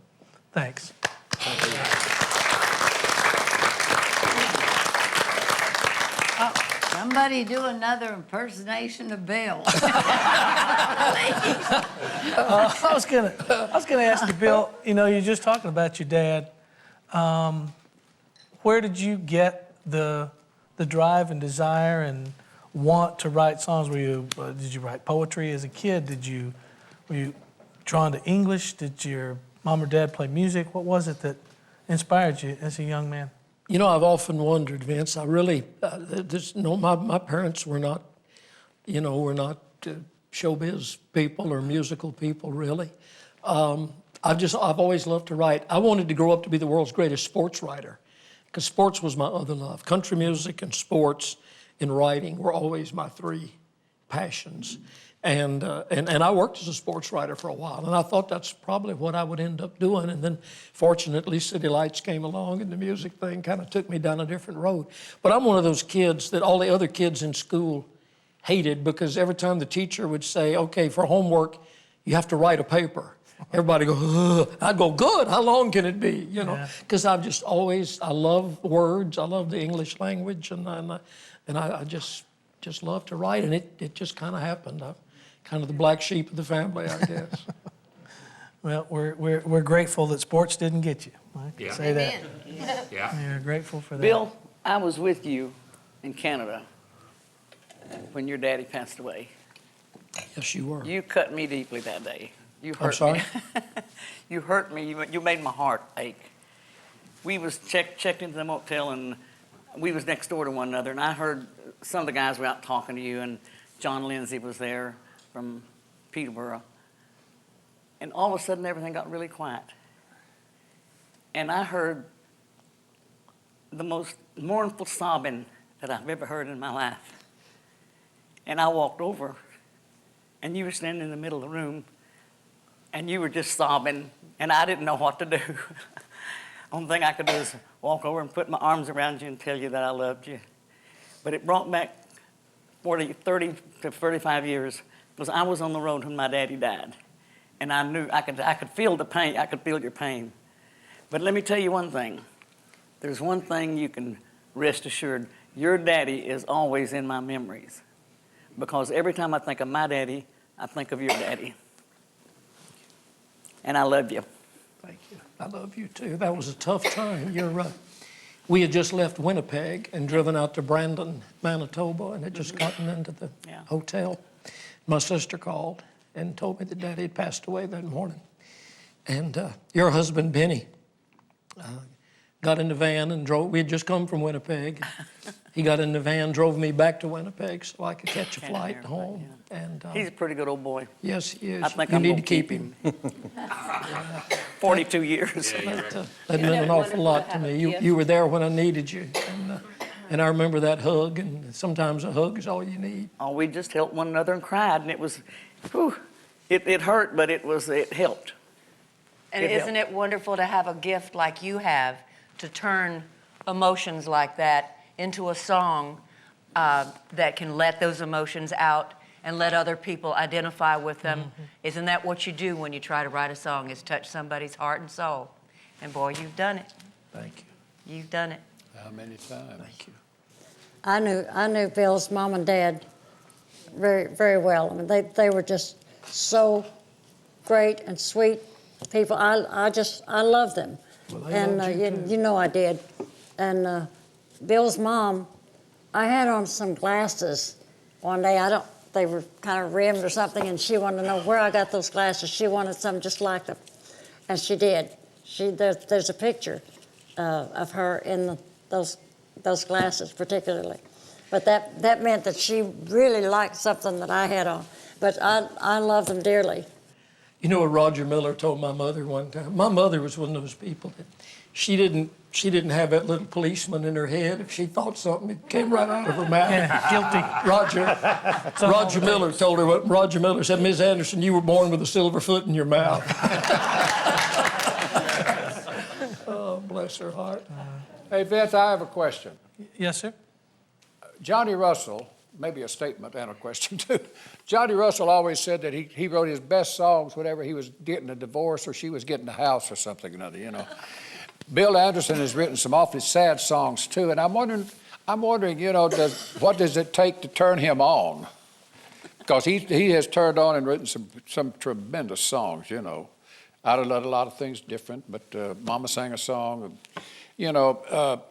thanks. Somebody do another impersonation of Bill. I was gonna ask you, Bill. You know, you're just talking about your dad. Where did you get the drive and desire and want to write songs? Did you write poetry as a kid? Were you drawn to English? Did your mom or dad play music? What was it that inspired you as a young man? You know, I've often wondered, Vince. I really, my parents were not, showbiz people or musical people, really. I've always loved to write. I wanted to grow up to be the world's greatest sports writer, because sports was my other love. Country music and sports and writing were always my three passions. And I worked as a sports writer for a while, and I thought that's probably what I would end up doing. And then, fortunately, City Lights came along, and the music thing kind of took me down a different road. But I'm one of those kids that all the other kids in school hated, because every time the teacher would say, okay, for homework, you have to write a paper. Everybody go, ugh. I'd go, good, how long can it be? Because I've just always, I love words, I love the English language, and I just love to write, and it just kind of happened. Kind of the black sheep of the family, I guess. Well, we're grateful that sports didn't get you. I can say that. Yeah. We're grateful for that. Bill, I was with you in Canada when your daddy passed away. Yes, you were. You cut me deeply that day. You hurt I'm sorry? me. You hurt me. You made my heart ache. We was checked into the motel, and we was next door to one another, and I heard some of the guys were out talking to you, and John Lindsay was there from Peterborough. And all of a sudden, everything got really quiet. And I heard the most mournful sobbing that I've ever heard in my life. And I walked over, and you were standing in the middle of the room, and you were just sobbing, and I didn't know what to do. Only thing I could do is walk over and put my arms around you and tell you that I loved you. But it brought back 30 to 35 years, because I was on the road when my daddy died. And I knew I could feel the pain. I could feel your pain. But let me tell you one thing. There's one thing you can rest assured. Your daddy is always in my memories. Because every time I think of my daddy, I think of your daddy. And I love you. Thank you. I love you too. That was a tough time. You're right. We had just left Winnipeg and driven out to Brandon, Manitoba, and had just gotten into the hotel. My sister called and told me that Daddy had passed away that morning. And your husband, Benny, got in the van and drove. We had just come from Winnipeg. He got in the van, drove me back to Winnipeg so I could catch a flight home. And he's a pretty good old boy. Yes, he is. I think you I'm need gonna to keep him. 42 years. That meant an awful lot to me. You were there when I needed you. And I remember that hug, and sometimes a hug is all you need. Oh, we just helped one another and cried, and it was, whew, it hurt, but it helped. And isn't it wonderful to have a gift like you have to turn emotions like that into a song that can let those emotions out and let other people identify with them? Mm-hmm. Isn't that what you do when you try to write a song, is touch somebody's heart and soul? And boy, you've done it. Thank you. You've done it. How many times? Thank you. I knew Bill's mom and dad very, very well. I mean, they were just so great and sweet people. I love them. Well, and you know I did. And Bill's mom, I had on some glasses one day. They were kind of rimmed or something, and she wanted to know where I got those glasses. She wanted some just like them, and she did. There's a picture of her in those glasses particularly. But that meant that she really liked something that I had on. But I love them dearly. You know what Roger Miller told my mother one time? My mother was one of those people that she didn't have that little policeman in her head. If she thought something, it came right out of her mouth. Yeah, guilty. Roger Miller told her what Roger Miller said, Ms. Anderson, you were born with a silver foot in your mouth. Oh, bless her heart. Hey, Vince, I have a question. Yes, sir. Johnny Russell maybe a statement and a question too. Johnny Russell always said that he wrote his best songs whenever he was getting a divorce or she was getting a house or something or another, you know. Bill Anderson has written some awfully sad songs too, and I'm wondering, you know, what does it take to turn him on? Because he has turned on and written some tremendous songs, you know. I'd have loved a lot of things different, but Mama sang a song. You know,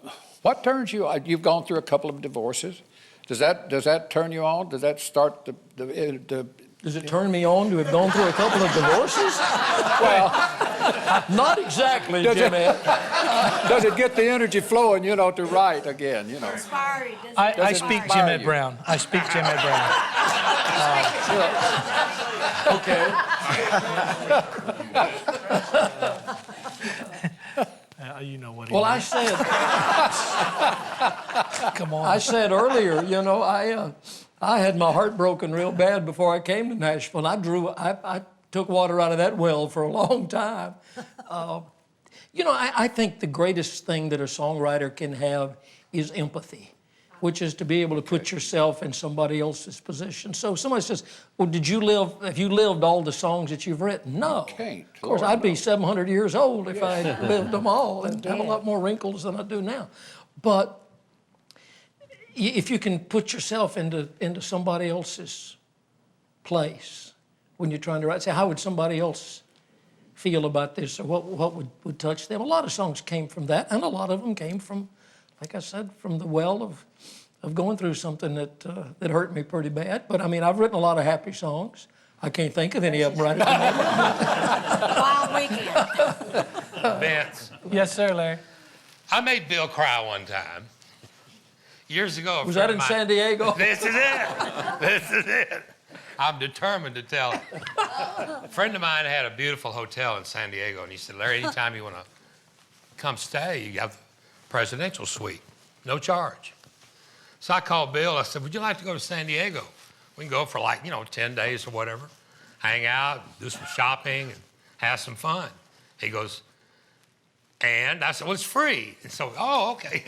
what turns you on? You've gone through a couple of divorces. Does that turn you on? Does that start the Does it turn me on to have gone through a couple of divorces? Well, not exactly, Jimmy. Does it get the energy flowing, you know, to write again, you know? I speak Jim Ed Brown. I speak Jim Ed Brown. You know what he Well, I means. said, Come on. I said earlier, you know, I had my heart broken real bad before I came to Nashville. I took water out of that well for a long time. You know, I think the greatest thing that a songwriter can have is empathy, which is to be able to put yourself in somebody else's position. So somebody says, well, have you lived all the songs that you've written? No. You can't. Of course, I'd be 700 years old if I had lived them all and have a lot more wrinkles than I do now. But if you can put yourself into somebody else's place when you're trying to write, say, how would somebody else feel about this, or what would touch them? A lot of songs came from that, and a lot of them came from, like I said, from the well of going through something that hurt me pretty bad. But I mean, I've written a lot of happy songs. I can't think of any of them right at Wild Weekend. Vince, Yes, sir, Larry. I made Bill cry one time. Years ago. Was that in San Diego? This is it. This is it. I'm determined to tell it. A friend of mine had a beautiful hotel in San Diego, and he said, Larry, anytime you want to come stay, you have the presidential suite, no charge. So I called Bill. I said, would you like to go to San Diego? We can go for 10 days or whatever, hang out, do some shopping, and have some fun. He goes, and I said, well, it's free. And so, oh, okay.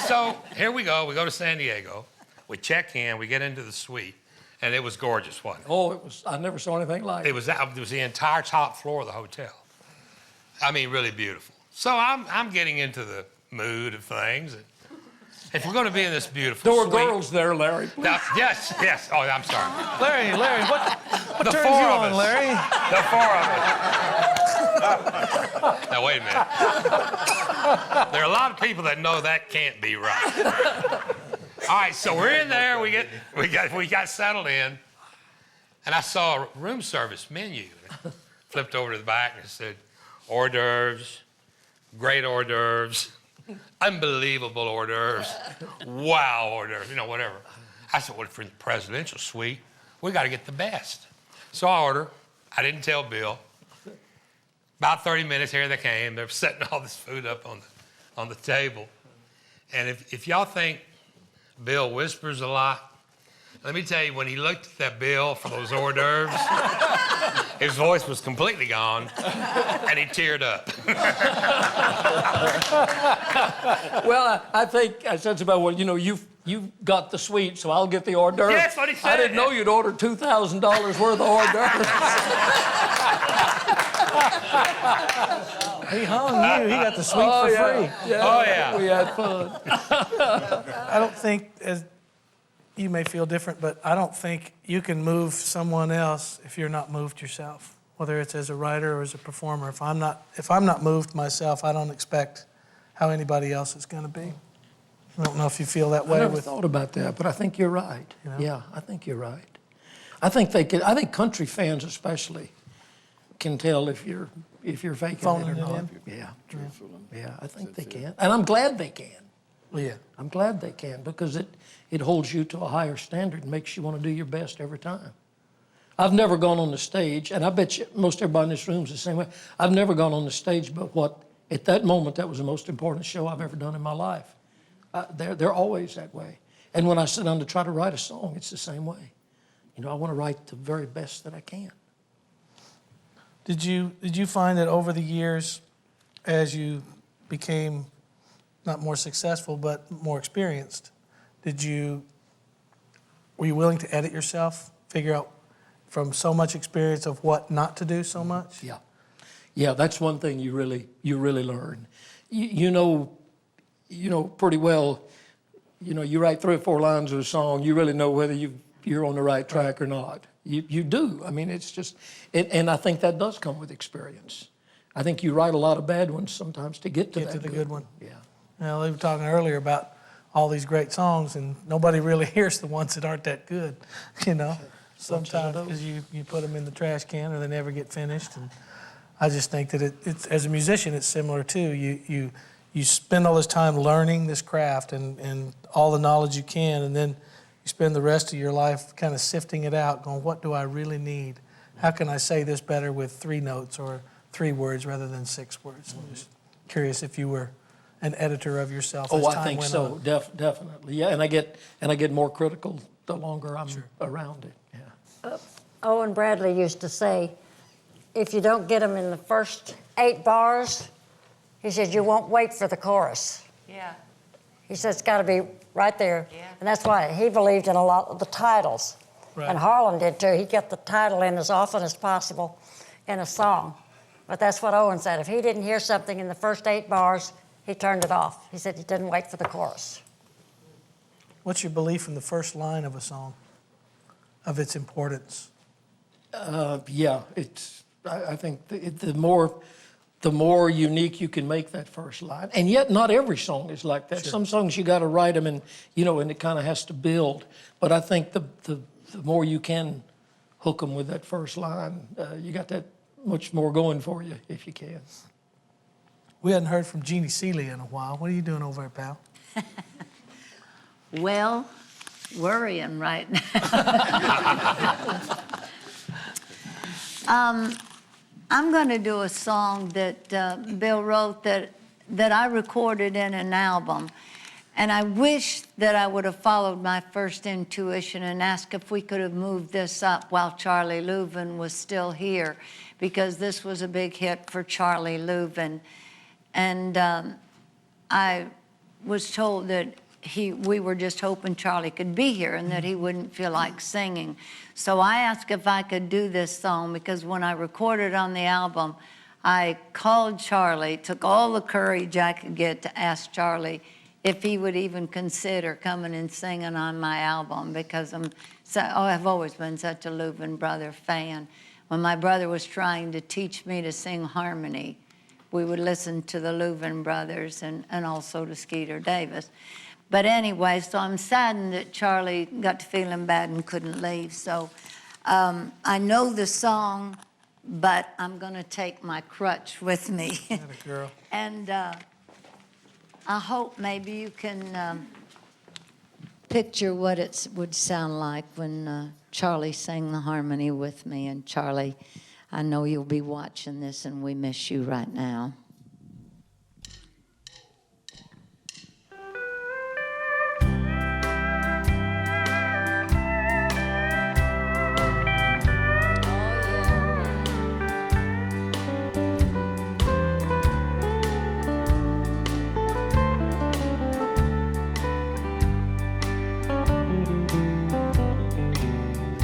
So here we go. We go to San Diego. We check in. We get into the suite. And it was gorgeous, wasn't it? Oh, it was. I never saw anything like it. It was the entire top floor of the hotel. I mean, really beautiful. So I'm getting into the mood of things. And if we're going to be in this beautiful There were suite, girls there, Larry. Yes. Oh, I'm sorry. Larry, what The turns four you of on, us. Larry? The four of us. Now, wait a minute. There are a lot of people that know that can't be right. All right, so we're in there. We got settled in, and I saw a room service menu. Flipped over to the back and it said, hors d'oeuvres, great hors d'oeuvres, unbelievable hors d'oeuvres, wow hors d'oeuvres, whatever. I said, well, for the presidential suite, we got to get the best. So I order. I didn't tell Bill. About 30 minutes, here they came. They're setting all this food up on the table. And if y'all think Bill whispers a lot, let me tell you, when he looked at that bill for those hors d'oeuvres, his voice was completely gone, and he teared up. Well, I think I said about, well, you've got the suite, so I'll get the hors d'oeuvres. Yes, what he said. I didn't know you'd ordered $2,000 worth of hors d'oeuvres. He hung you. He got the suite for free. Yeah. Oh, yeah. We had fun. I don't think, as you may feel different, but I don't think you can move someone else if you're not moved yourself, whether it's as a writer or as a performer. If I'm not moved myself, I don't expect how anybody else is going to be. I don't know if you feel that way. I never thought about that, but I think you're right. Yeah, I think you're right. I think country fans especially can tell if you're faking Phoning it or it not. in? Yeah, I think they can. And I'm glad they can. Yeah. I'm glad they can, because it holds you to a higher standard and makes you want to do your best every time. I've never gone on the stage, and I bet you most everybody in this room is the same way. I've never gone on the stage, but at that moment, that was the most important show I've ever done in my life. They're always that way. And when I sit down to try to write a song, it's the same way. I want to write the very best that I can. Did you find that over the years, as you became not more successful but more experienced, did you were you willing to edit yourself, figure out from so much experience of what not to do so much? Yeah. Yeah, that's one thing you really learn. You know pretty well, you write 3 or 4 lines of a song, you really know whether you're on the right track or not. You do. I mean, it's just, and I think that does come with experience. I think you write a lot of bad ones sometimes to get to the good one. Yeah. Well, we were talking earlier about all these great songs, and nobody really hears the ones that aren't that good, sometimes because you put them in the trash can or they never get finished. And I just think that it's as a musician, it's similar too. You spend all this time learning this craft and all the knowledge you can, and then you spend the rest of your life kind of sifting it out, going, what do I really need? How can I say this better with 3 notes or 3 words rather than 6 words? I'm just curious if you were an editor of yourself. Oh, I think so, definitely. Yeah, and I get more critical the longer I'm around it. Yeah. Owen Bradley used to say, if you don't get them in the first 8 bars, he said, you won't wait for the chorus. Yeah. He said, it's got to be right there. Yeah. And that's why he believed in a lot of the titles. Right. And Harlan did too. He kept the title in as often as possible in a song. But that's what Owen said. If he didn't hear something in the first 8 bars, he turned it off. He said he didn't wait for the chorus. What's your belief in the first line of a song, of its importance? Yeah, I think the more unique you can make that first line, and yet not every song is like that. Some songs you got to write them, and it kind of has to build. But I think the more you can hook them with that first line, you got that much more going for you if you can. We hadn't heard from Jeannie Seely in a while. What are you doing over there, pal? Well, worrying right now. I'm going to do a song that Bill wrote that I recorded in an album. And I wish that I would have followed my first intuition and asked if we could have moved this up while Charlie Louvin was still here, because this was a big hit for Charlie Louvin. And I was told that we were just hoping Charlie could be here and that he wouldn't feel like singing. So I asked if I could do this song, because when I recorded on the album, I called Charlie, took all the courage I could get to ask Charlie if he would even consider coming and singing on my album, because I've always been such a Louvin brother fan. When my brother was trying to teach me to sing harmony, we would listen to the Louvin brothers and also to Skeeter Davis. But anyway, so I'm saddened that Charlie got to feeling bad and couldn't leave. So I know the song, but I'm going to take my crutch with me. Girl. And I hope maybe you can picture what it would sound like when Charlie sang the harmony with me. And Charlie, I know you'll be watching this, and we miss you right now.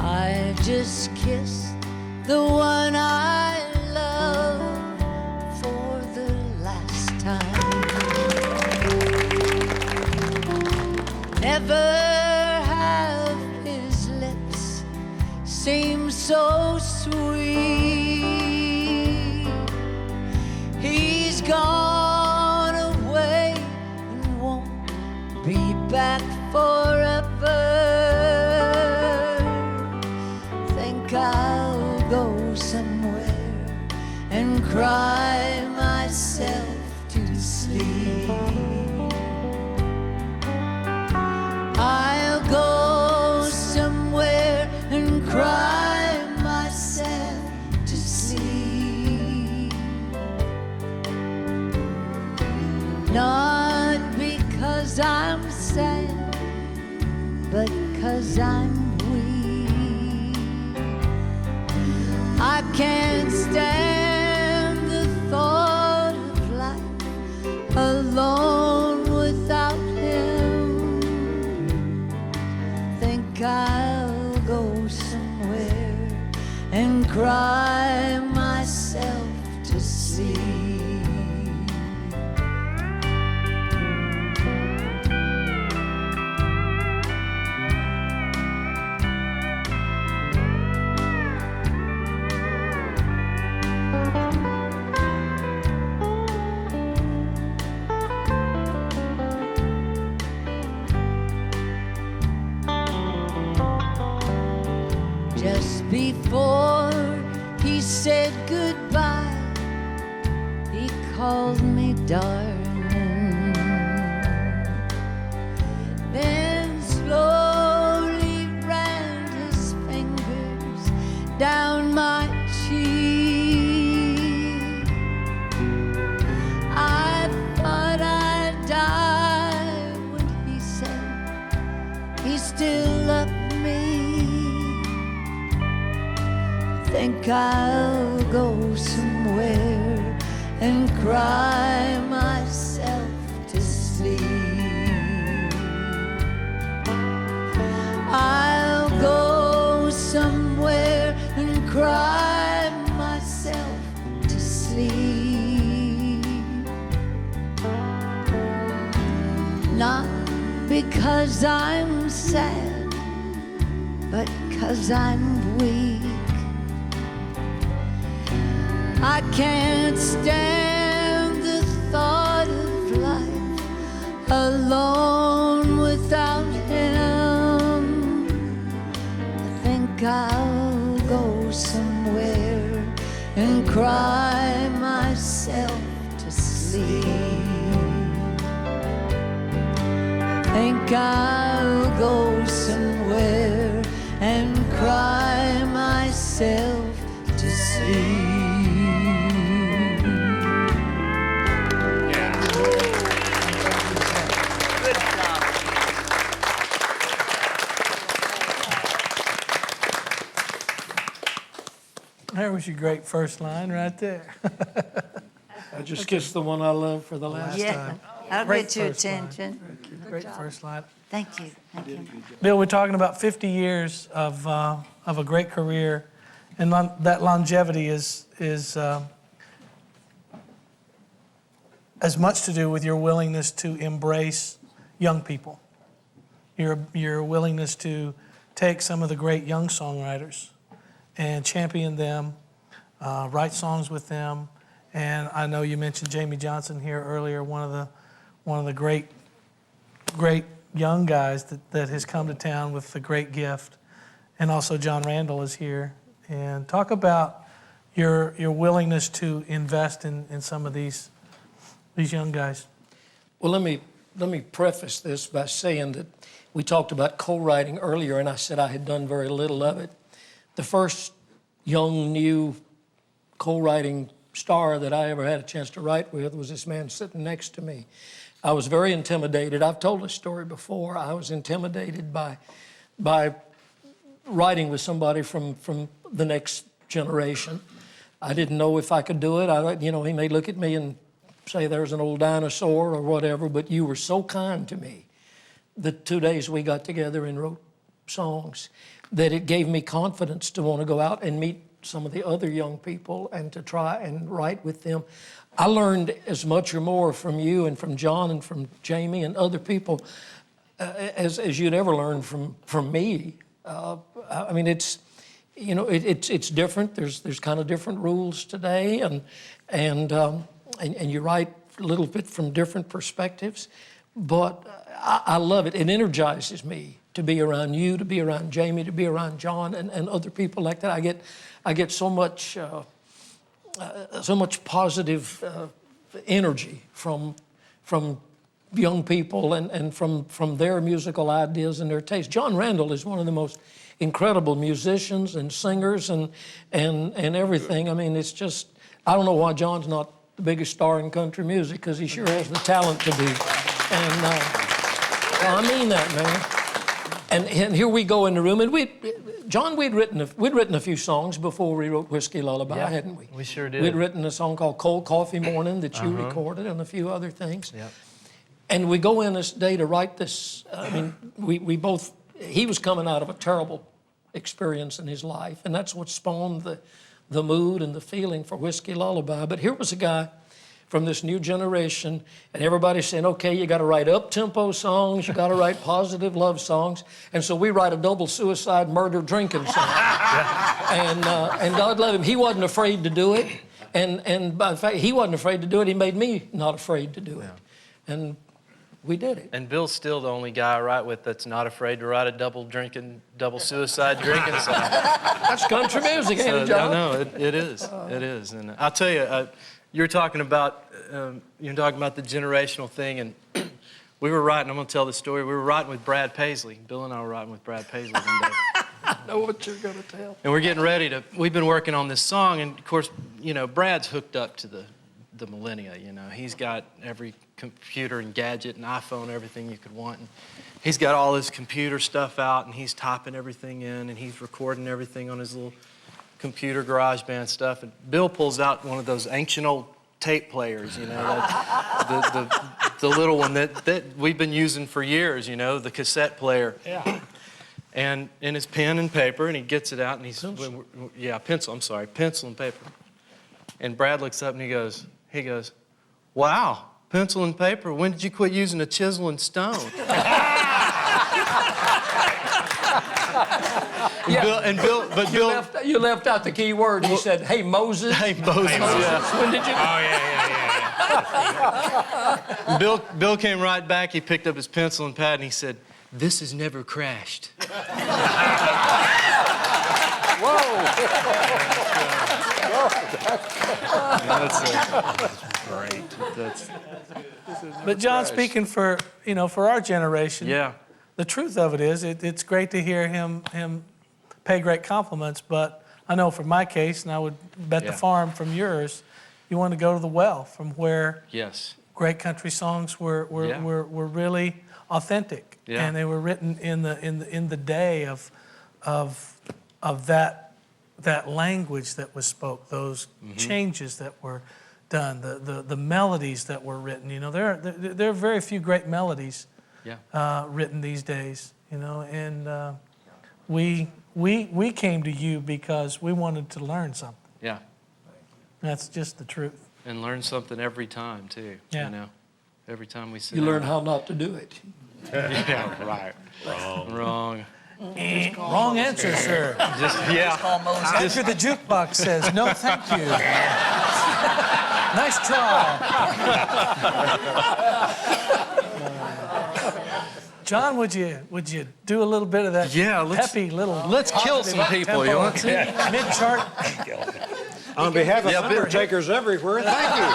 I just kissed the one I love for the last time. Never have his lips seemed so sweet. He's gone away and won't be back forever. I'll go somewhere and cry myself to sleep. I'll go somewhere and cry myself to sleep. Not because I'm sad, but 'cause I'm I can't stand the thought of life alone without him. Think I and cry myself to sleep. Just before he said goodbye, he called me darling. Then slowly ran his fingers down my cheek. I thought I'd die when he said he still loved me. Think I'll go somewhere and cry myself to sleep. I'll go somewhere and cry myself to sleep. Not because I'm sad, but 'cause I'm weak. I can't stand the thought of life alone without him. I think I'll go somewhere and cry myself to sleep. Think I'll go somewhere and cry myself to sleep. There was your great first line right there. I just kissed the one I love for the last time. I'll Great get your first line. attention. Great first line. Thank you. Thank you. Bill, we're talking about 50 years of a great career, and that longevity is as much to do with your willingness to embrace young people, your willingness to take some of the great young songwriters and champion them, write songs with them. And I know you mentioned Jamie Johnson here earlier, one of the great young guys that has come to town with a great gift. And also John Randall is here. And talk about your willingness to invest in some of these young guys. Well, let me preface this by saying that we talked about co-writing earlier, and I said I had done very little of it. The first young, new co-writing star that I ever had a chance to write with was this man sitting next to me. I was very intimidated. I've told this story before. I was intimidated by writing with somebody from the next generation. I didn't know if I could do it. He may look at me and say there's an old dinosaur or whatever, but you were so kind to me the 2 days we got together and wrote songs that it gave me confidence to want to go out and meet some of the other young people and to try and write with them. I learned as much or more from you and from John and from Jamie and other people as you'd ever learn from me. I mean, it's different. There's kind of different rules today, and you write a little bit from different perspectives. But I love it. It energizes me to be around you, to be around Jamie, to be around John and other people like that. I get so much positive energy from young people and from their musical ideas and their taste. John Randall is one of the most incredible musicians and singers and everything. I mean, it's just, I don't know why John's not the biggest star in country music, because he sure has the talent to be. And I mean that, man. And here we go in the room, and John, we'd written a few songs before we wrote Whiskey Lullaby, hadn't we? We sure did. We'd written a song called Cold Coffee Morning that you recorded, and a few other things. Yep. And we go in this day to write this. I mean, we both. He was coming out of a terrible experience in his life, and that's what spawned the mood and the feeling for Whiskey Lullaby. But here was a guy from this new generation, and everybody's saying, okay, you got to write up-tempo songs, you got to write positive love songs, and so we write a double suicide, murder, drinking song. And God love him, he wasn't afraid to do it, and in fact, he wasn't afraid to do it, he made me not afraid to do it. And we did it. And Bill's still the only guy I write with that's not afraid to write a double suicide drinking song. That's country music, ain't it, John? No, it is. It is. And I'll tell you, you're talking about the generational thing, and we were writing. I'm going to tell the story. We were writing with Brad Paisley. Bill and I were writing with Brad Paisley one day. I know what you're going to tell. And we're getting ready to. We've been working on this song, and of course, Brad's hooked up to the millennia. He's got every computer and gadget and iPhone, everything you could want. And he's got all his computer stuff out, and he's typing everything in, and he's recording everything on his little computer GarageBand stuff. And Bill pulls out one of those ancient old tape players, the little one that we've been using for years, the cassette player. Yeah. And in his pen and paper, and he gets it out, and he's pencil and paper. And Brad looks up and he goes, "Wow, pencil and paper. When did you quit using a chisel and stone?" You left out the key word. You said, "Hey Moses." Hey Moses. Yeah. When did you? Oh yeah. Bill came right back. He picked up his pencil and pad and he said, "This has never crashed." That's great. But John, speaking for our generation, yeah, the truth of it is, it's great to hear him pay great compliments. But I know for my case, and I would bet the farm from yours, you want to go to the well from where great country songs were really authentic, and they were written in the day of that language that was spoke, those changes that were done, the melodies that were written. There are very few great melodies written these days. And we came to you because we wanted to learn something. Yeah. That's just the truth. And learn something every time too. Yeah. Every time we sit You down. learn how not to do it. Yeah, right. Wrong. Wrong answer, sir. After the jukebox says, "No, thank you." Nice try. John, would you do a little bit of that peppy little... Let's kill some people, you want to? Mid-chart. On behalf of undertakers everywhere, thank you.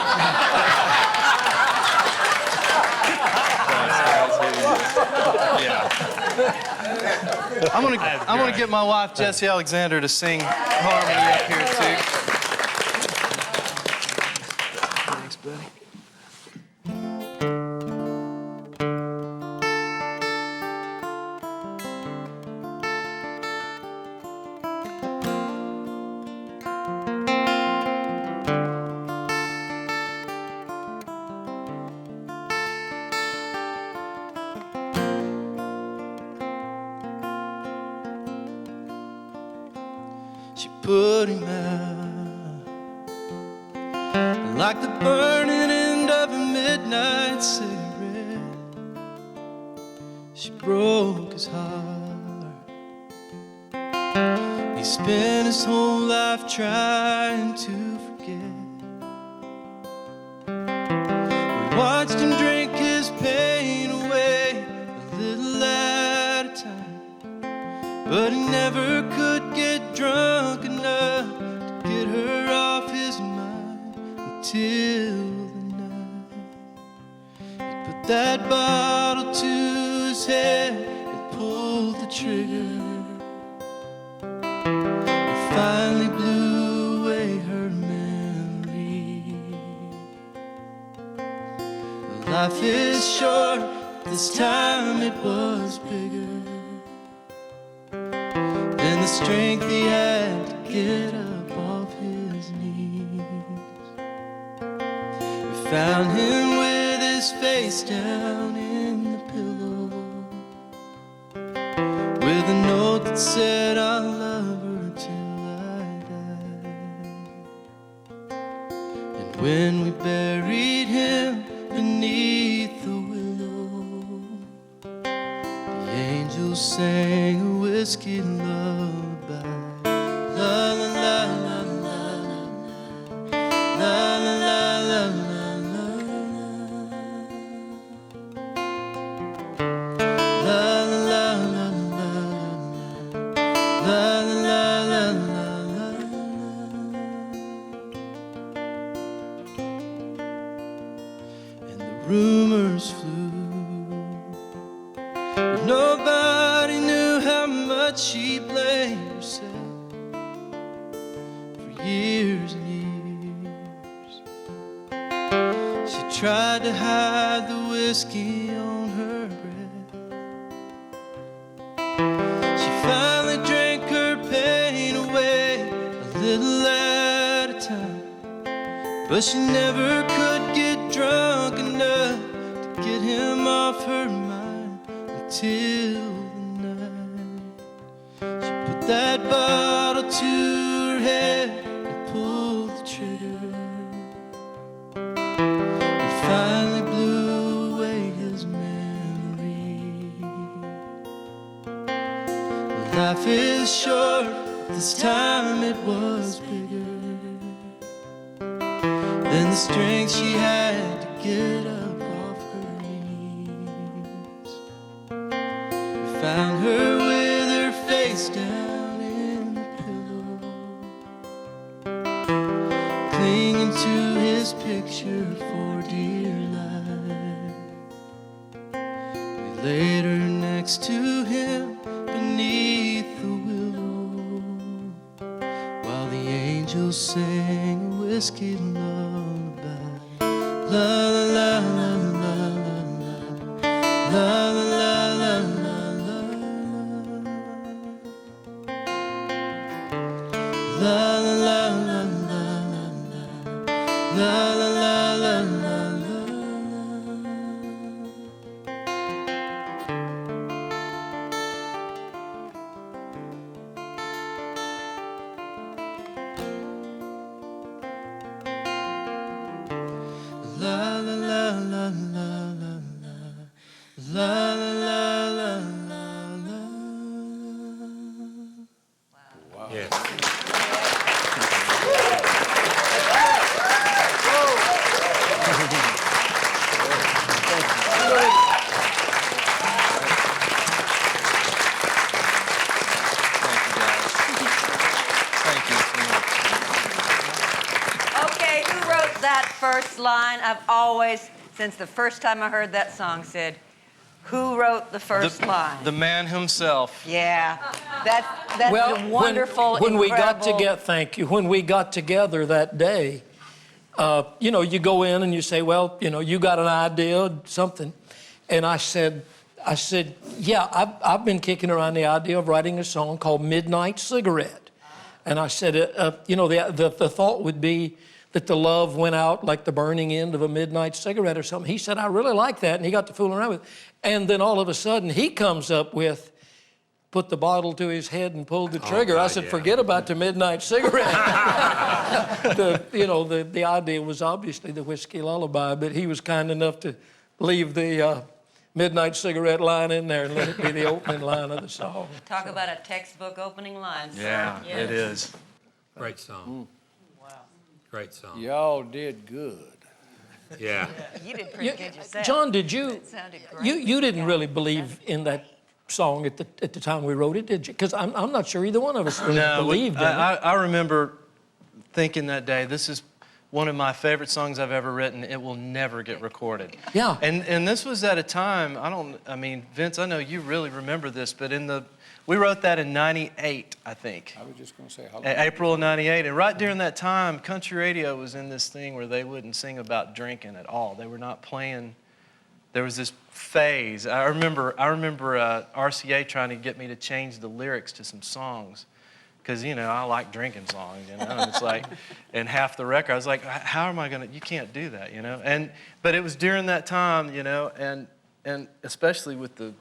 I'm gonna get my wife Jessie Alexander to sing harmony up here too. Thanks, buddy. Put him out like the burning end of a midnight cigarette. She broke his heart. He spent his whole life trying to forget. We watched him drink his pain away a little at a time, but he never could get drunk enough to get her off his mind until the night he put that bottle to his head and pulled the trigger and finally blew away her memory. Life is short, this time it was bigger than the strength he had to get up off his knees. We found him with his face down in the pillow, with a note that said, "I love when we buried him beneath the willow, the angels sang a whiskey lullaby. La la la la la la la la la la la la la la la la. Rumors flew, but nobody knew how much she blamed herself for years and years. She tried to hide the whiskey on her breath. She finally drank her pain away a little at a time, but she never could get drunk enough to get him off her mind until the night she put that bottle to her head and pulled the trigger, and finally blew away his memory. Life is short, this time it was bigger than the strength she had to get up off her knees. We found her with her face down in the pillow, clinging to his picture for dear life. We laid her next to him beneath the willow, while the angels sang a whiskey lullaby. La la la la la la la la la la la la la la la la la. Okay, who wrote that first line? I've always, since the first time I heard that song, said, who wrote the first line? The man himself. Yeah, that's Well, a wonderful, when we got incredible- together, thank you. When we got together that day, you know, you go in and you say, well, you know, you got an idea, something. And I said, yeah, I've been kicking around the idea of writing a song called Midnight Cigarette. And I said, you know, the thought would be that the love went out like the burning end of a midnight cigarette or something. He said, I really like that. And he got to fooling around with it. And then all of a sudden, he comes up with, put the bottle to his head and pulled the trigger. I said, forget about the midnight cigarette. The idea was obviously the whiskey lullaby, but he was kind enough to leave the midnight cigarette line in there and let it be the opening line of the song. Talk about a textbook opening line. sir. Yeah, Yes. it is. Great song. Wow. Great song. Y'all did good. Yeah. You did pretty good yourself. John, did you? That sounded great. You didn't really believe in that song at the time we wrote it, did you? Because I'm not sure either one of us really believed in it. I remember thinking that day, this is one of my favorite songs I've ever written. It will never get recorded. Yeah. And this was at a time, I mean, Vince, I know you really remember this, but we wrote that in 98, I think. I was just going to say, how long? April of 98. And right during that time, country radio was in this thing where they wouldn't sing about drinking at all. They were not playing. There was this phase. I remember RCA trying to get me to change the lyrics to some songs. Because, you know, I like drinking songs, you know, and it's like, and half the record, I was like, how am I going to, you can't do that, you know? But it was during that time, you know, and especially with the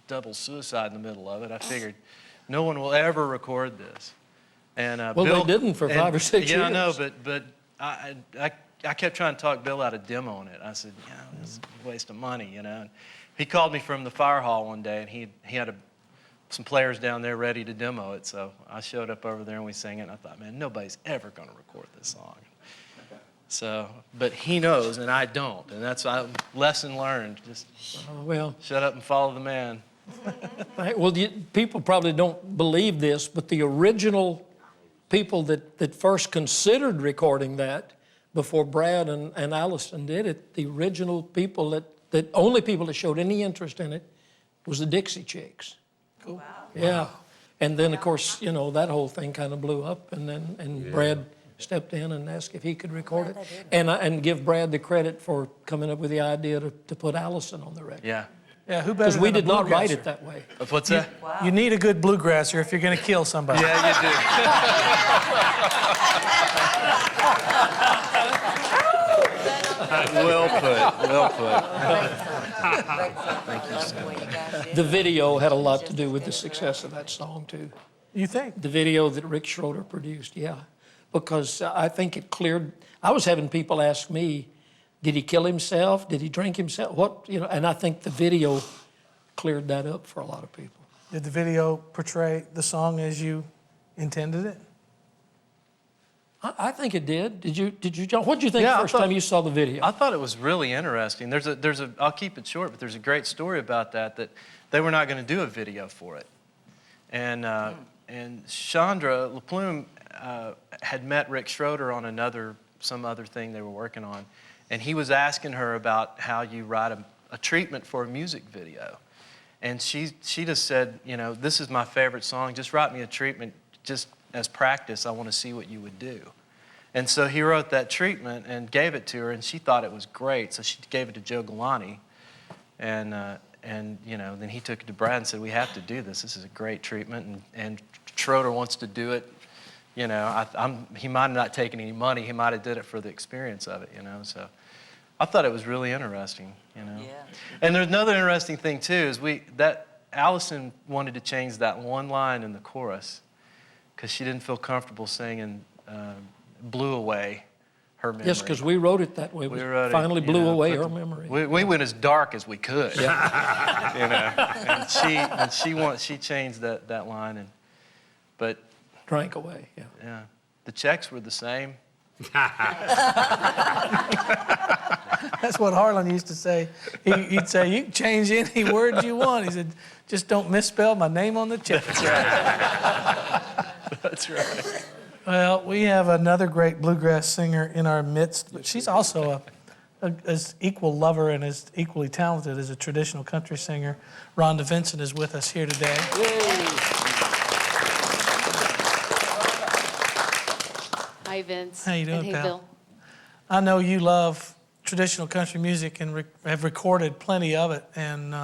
double suicide in the middle of it, I figured no one will ever record this. And Well, they didn't for 5 or 6 years. Yeah, I know, but I kept trying to talk Bill out of demoing it. I said, it's a waste of money, And he called me from the fire hall one day, and he had some players down there ready to demo it. So I showed up over there, and we sang it, and I thought, man, nobody's ever going to record this song. So, but he knows, and I don't, and that's a lesson learned. Just shut up and follow the man. Right. Well, people probably don't believe this, but the original people that first considered recording that before Brad and Allison did it, the original people that only people that showed any interest in it was the Dixie Chicks. Cool. Wow. Yeah. And then, of course, that whole thing kind of blew up, and Brad stepped in and asked if he could record it, and give Brad the credit for coming up with the idea to put Allison on the record. Yeah. Yeah, who better Because we than a did not write bluegrasser? it that way. What's that? You need a good bluegrasser if you're going to kill somebody. Yeah, you do. Well put. Thank you, sir. The video had a lot to do with the success of that song, too. You think? The video that Rick Schroeder produced, yeah. Because I think it cleared... I was having people ask me, did he kill himself? Did he drink himself? What, and I think the video cleared that up for a lot of people. Did the video portray the song as you intended it? I think it did. Did you, John? What did you think the first time you saw the video? I thought it was really interesting. I'll keep it short, but there's a great story about that they were not going to do a video for it. And Chandra LaPlume had met Rick Schroeder on some other thing they were working on. And he was asking her about how you write a treatment for a music video. And she just said, this is my favorite song. Just write me a treatment just as practice. I want to see what you would do. And so he wrote that treatment and gave it to her, and she thought it was great. So she gave it to Joe Galante. And then he took it to Brad and said, we have to do this. This is a great treatment. And Schroeder wants to do it. He might have not taken any money. He might have did it for the experience of it, So I thought it was really interesting, Yeah. And there's another interesting thing too is Allison wanted to change that one line in the chorus because she didn't feel comfortable singing "Blew Away Her Memory." Yes, because we wrote it that way. We finally blew away her memory. We went as dark as we could, And she changed that line, but drank away. Yeah. Yeah. The checks were the same. That's what Harlan used to say. He'd say, you can change any word you want. He said, just don't misspell my name on the check. That's right. That's right. Well, we have another great bluegrass singer in our midst, but she's also as equal lover and as equally talented as a traditional country singer. Rhonda Vincent is with us here today. Hi, Vince. How you doing, and hey, pal? Bill. I know you love traditional country music and have recorded plenty of it, and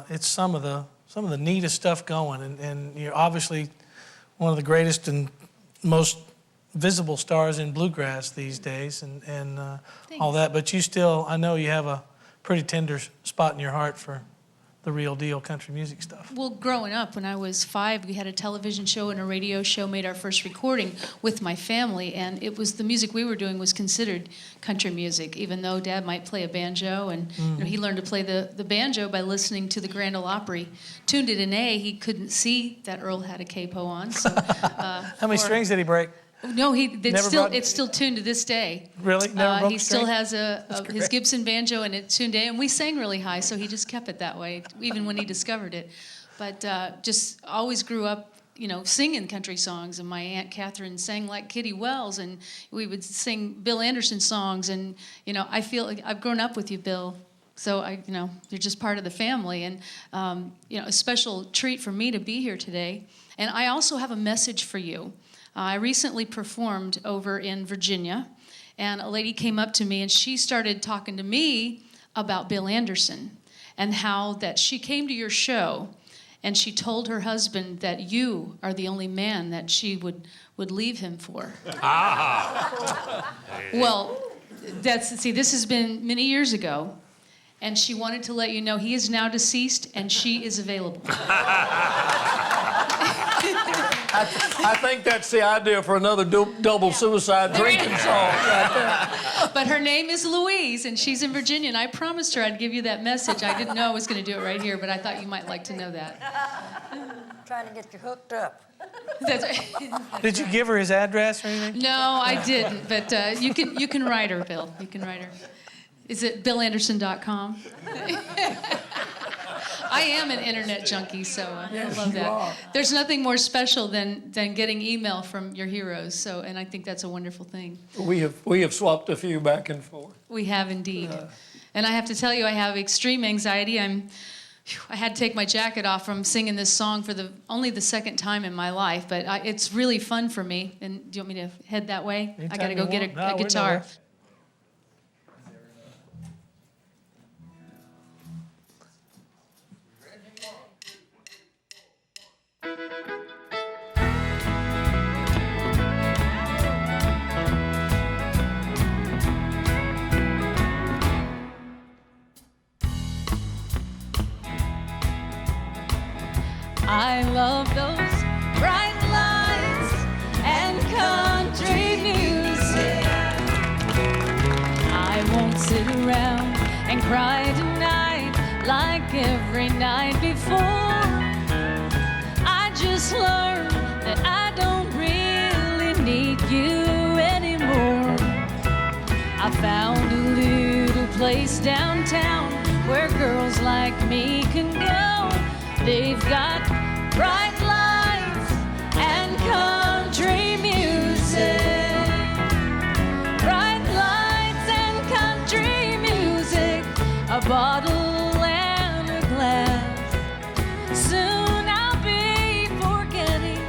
it's some of the neatest stuff going. And you're obviously one of the greatest and most visible stars in bluegrass these days, and all that. But you still, I know you have a pretty tender spot in your heart for the real deal country music stuff. Well, growing up, when I was 5, we had a television show and a radio show, made our first recording with my family, and it was the music we were doing was considered country music, even though Dad might play a banjo, and he learned to play the banjo by listening to the Grand Ole Opry. Tuned it in A, he couldn't see that Earl had a capo on. So, how many strings did he break? No, it's still tuned to this day. Really? Never broke he a still string? has his Gibson banjo, and it's tuned in. And we sang really high, so he just kept it that way, even when he discovered it. But just always grew up, singing country songs. And my Aunt Catherine sang like Kitty Wells, and we would sing Bill Anderson songs. And I feel like I've grown up with you, Bill. So you're just part of the family, and a special treat for me to be here today. And I also have a message for you. I recently performed over in Virginia, and a lady came up to me, and she started talking to me about Bill Anderson and how that she came to your show, and she told her husband that you are the only man that she would leave him for. Well, this has been many years ago, and she wanted to let you know he is now deceased, and she is available. I think that's the idea for another double suicide drinking song right there. But her name is Louise, and she's in Virginia, and I promised her I'd give you that message. I didn't know I was going to do it right here, but I thought you might like to know that. Trying to get you hooked up. That's right. Did you give her his address or anything? No, I didn't, but you can write her, Bill. You can write her. Is it BillAnderson.com? I am an internet junkie, so I love that. There's nothing more special than getting email from your heroes, so, and I think that's a wonderful thing. We have swapped a few back and forth. We have indeed. And I have to tell you, I have extreme anxiety. I had to take my jacket off from singing this song for only the second time in my life, but it's really fun for me. And do you want me to head that way? I got to go get a guitar. I love those bright lights and country music. I won't sit around and cry tonight like every night before. I just learned that I don't really need you anymore. I found a little place downtown where girls like me can go. They've got bright lights and country music. Bright lights and country music. A bottle and a glass. Soon I'll be forgetting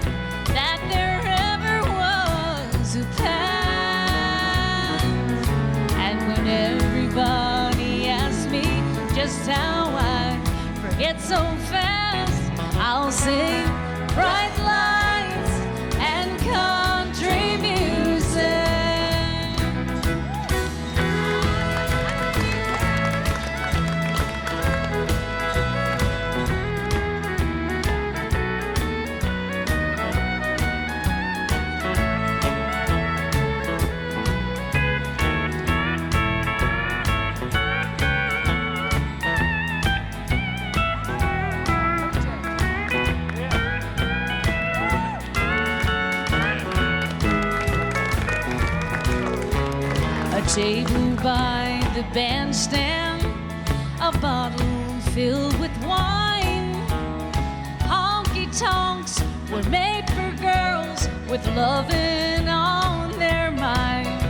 that there ever was a past. And when everybody asks me just how I forget so fast, I'll sing bright lights and country music. A table by the bandstand, a bottle filled with wine. Honky-tonks were made for girls with loving on their mind.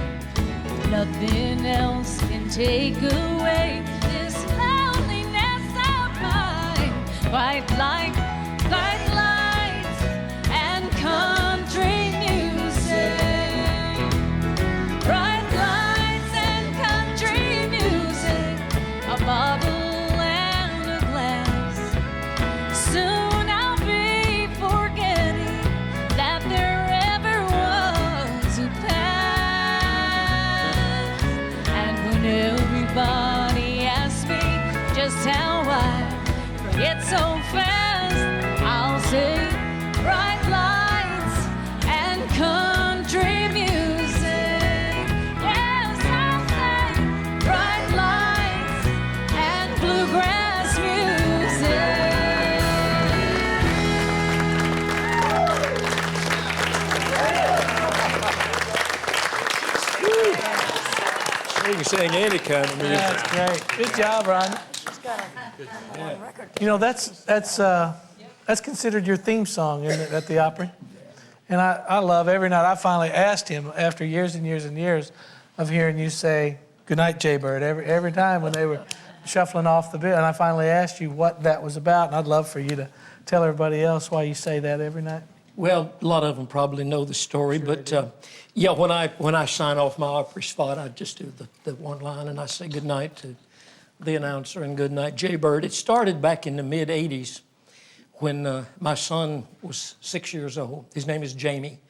Nothing else can take away this loneliness of mine. Bright lights and country music. Bright lights and country music. A bottle and a glass. Soon I'll be forgetting that there ever was a past. And when everybody asks me just how I forget so fast, I'll say bright lights and country music. Yes, I'll say bright lights and bluegrass You can sing any kind of music. That's great. Good job, Ron. You know, that's considered your theme song, isn't it, at the Opry? And I love every night. I finally asked him after years and years and years of hearing you say, "Good night, Jaybird," every time when they were shuffling off the bill. And I finally asked you what that was about, and I'd love for you to tell everybody else why you say that every night. Well, a lot of them probably know the story, but yeah, when I sign off my Opry spot, I just do the one line, and I say good night to the announcer and good night, Jaybird. It started back in the mid-'80s when my son was 6 years old. His name is Jamie,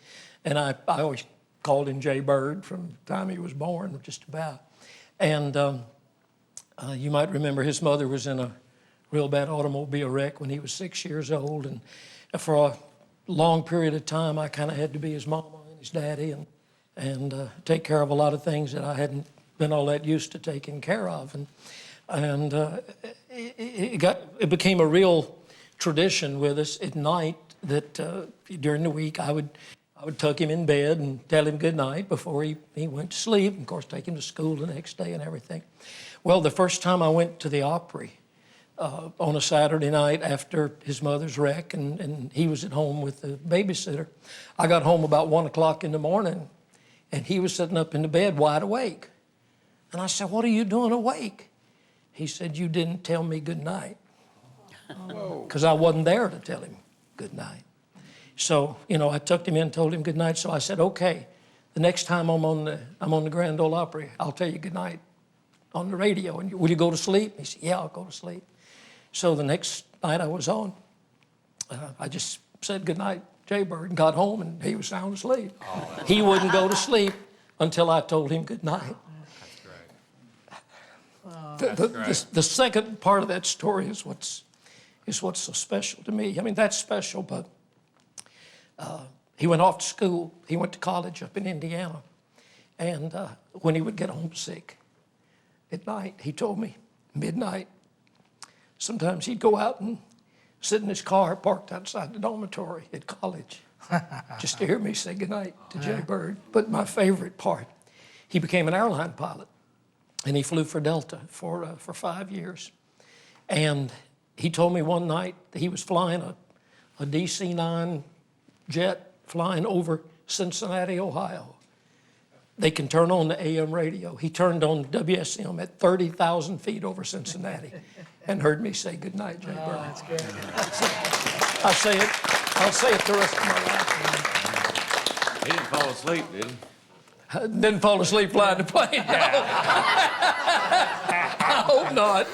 and I always called him Jaybird from the time he was born, just about. And you might remember his mother was in a real bad automobile wreck when he was 6 years old, and for a long period of time, I kind of had to be his mama and his daddy and take care of a lot of things that I hadn't been all that used to taking care of. And it became a real tradition with us at night that during the week I would tuck him in bed and tell him good night before he went to sleep, and of course take him to school the next day and everything. Well, the first time I went to the Opry on a Saturday night after his mother's wreck, and he was at home with the babysitter, I got home about 1 o'clock in the morning, and he was sitting up in the bed wide awake. And I said, "What are you doing awake?" He said, "You didn't tell me good night." Because I wasn't there to tell him good night. So, I tucked him in, told him good night. So I said, "Okay, the next time I'm on the Grand Ole Opry, I'll tell you good night on the radio. And will you go to sleep?" He said, "Yeah, I'll go to sleep." So the next night I was on, I just said good night, Jaybird, and got home, and he was sound asleep. Oh. He wouldn't go to sleep until I told him good night. The second part of that story is what's so special to me. I mean, that's special, but he went off to school. He went to college up in Indiana. And when he would get homesick at night, he told me, midnight, sometimes he'd go out and sit in his car parked outside the dormitory at college just to hear me say goodnight to Jay Bird. But my favorite part, he became an airline pilot. And he flew for Delta for 5 years. And he told me one night that he was flying a DC-9 jet flying over Cincinnati, Ohio. They can turn on the AM radio. He turned on WSM at 30,000 feet over Cincinnati and heard me say goodnight, Jay Bird. That's good. I'll say it the rest of my life. He didn't fall asleep, did he? Didn't fall asleep flying the plane. No. I hope not.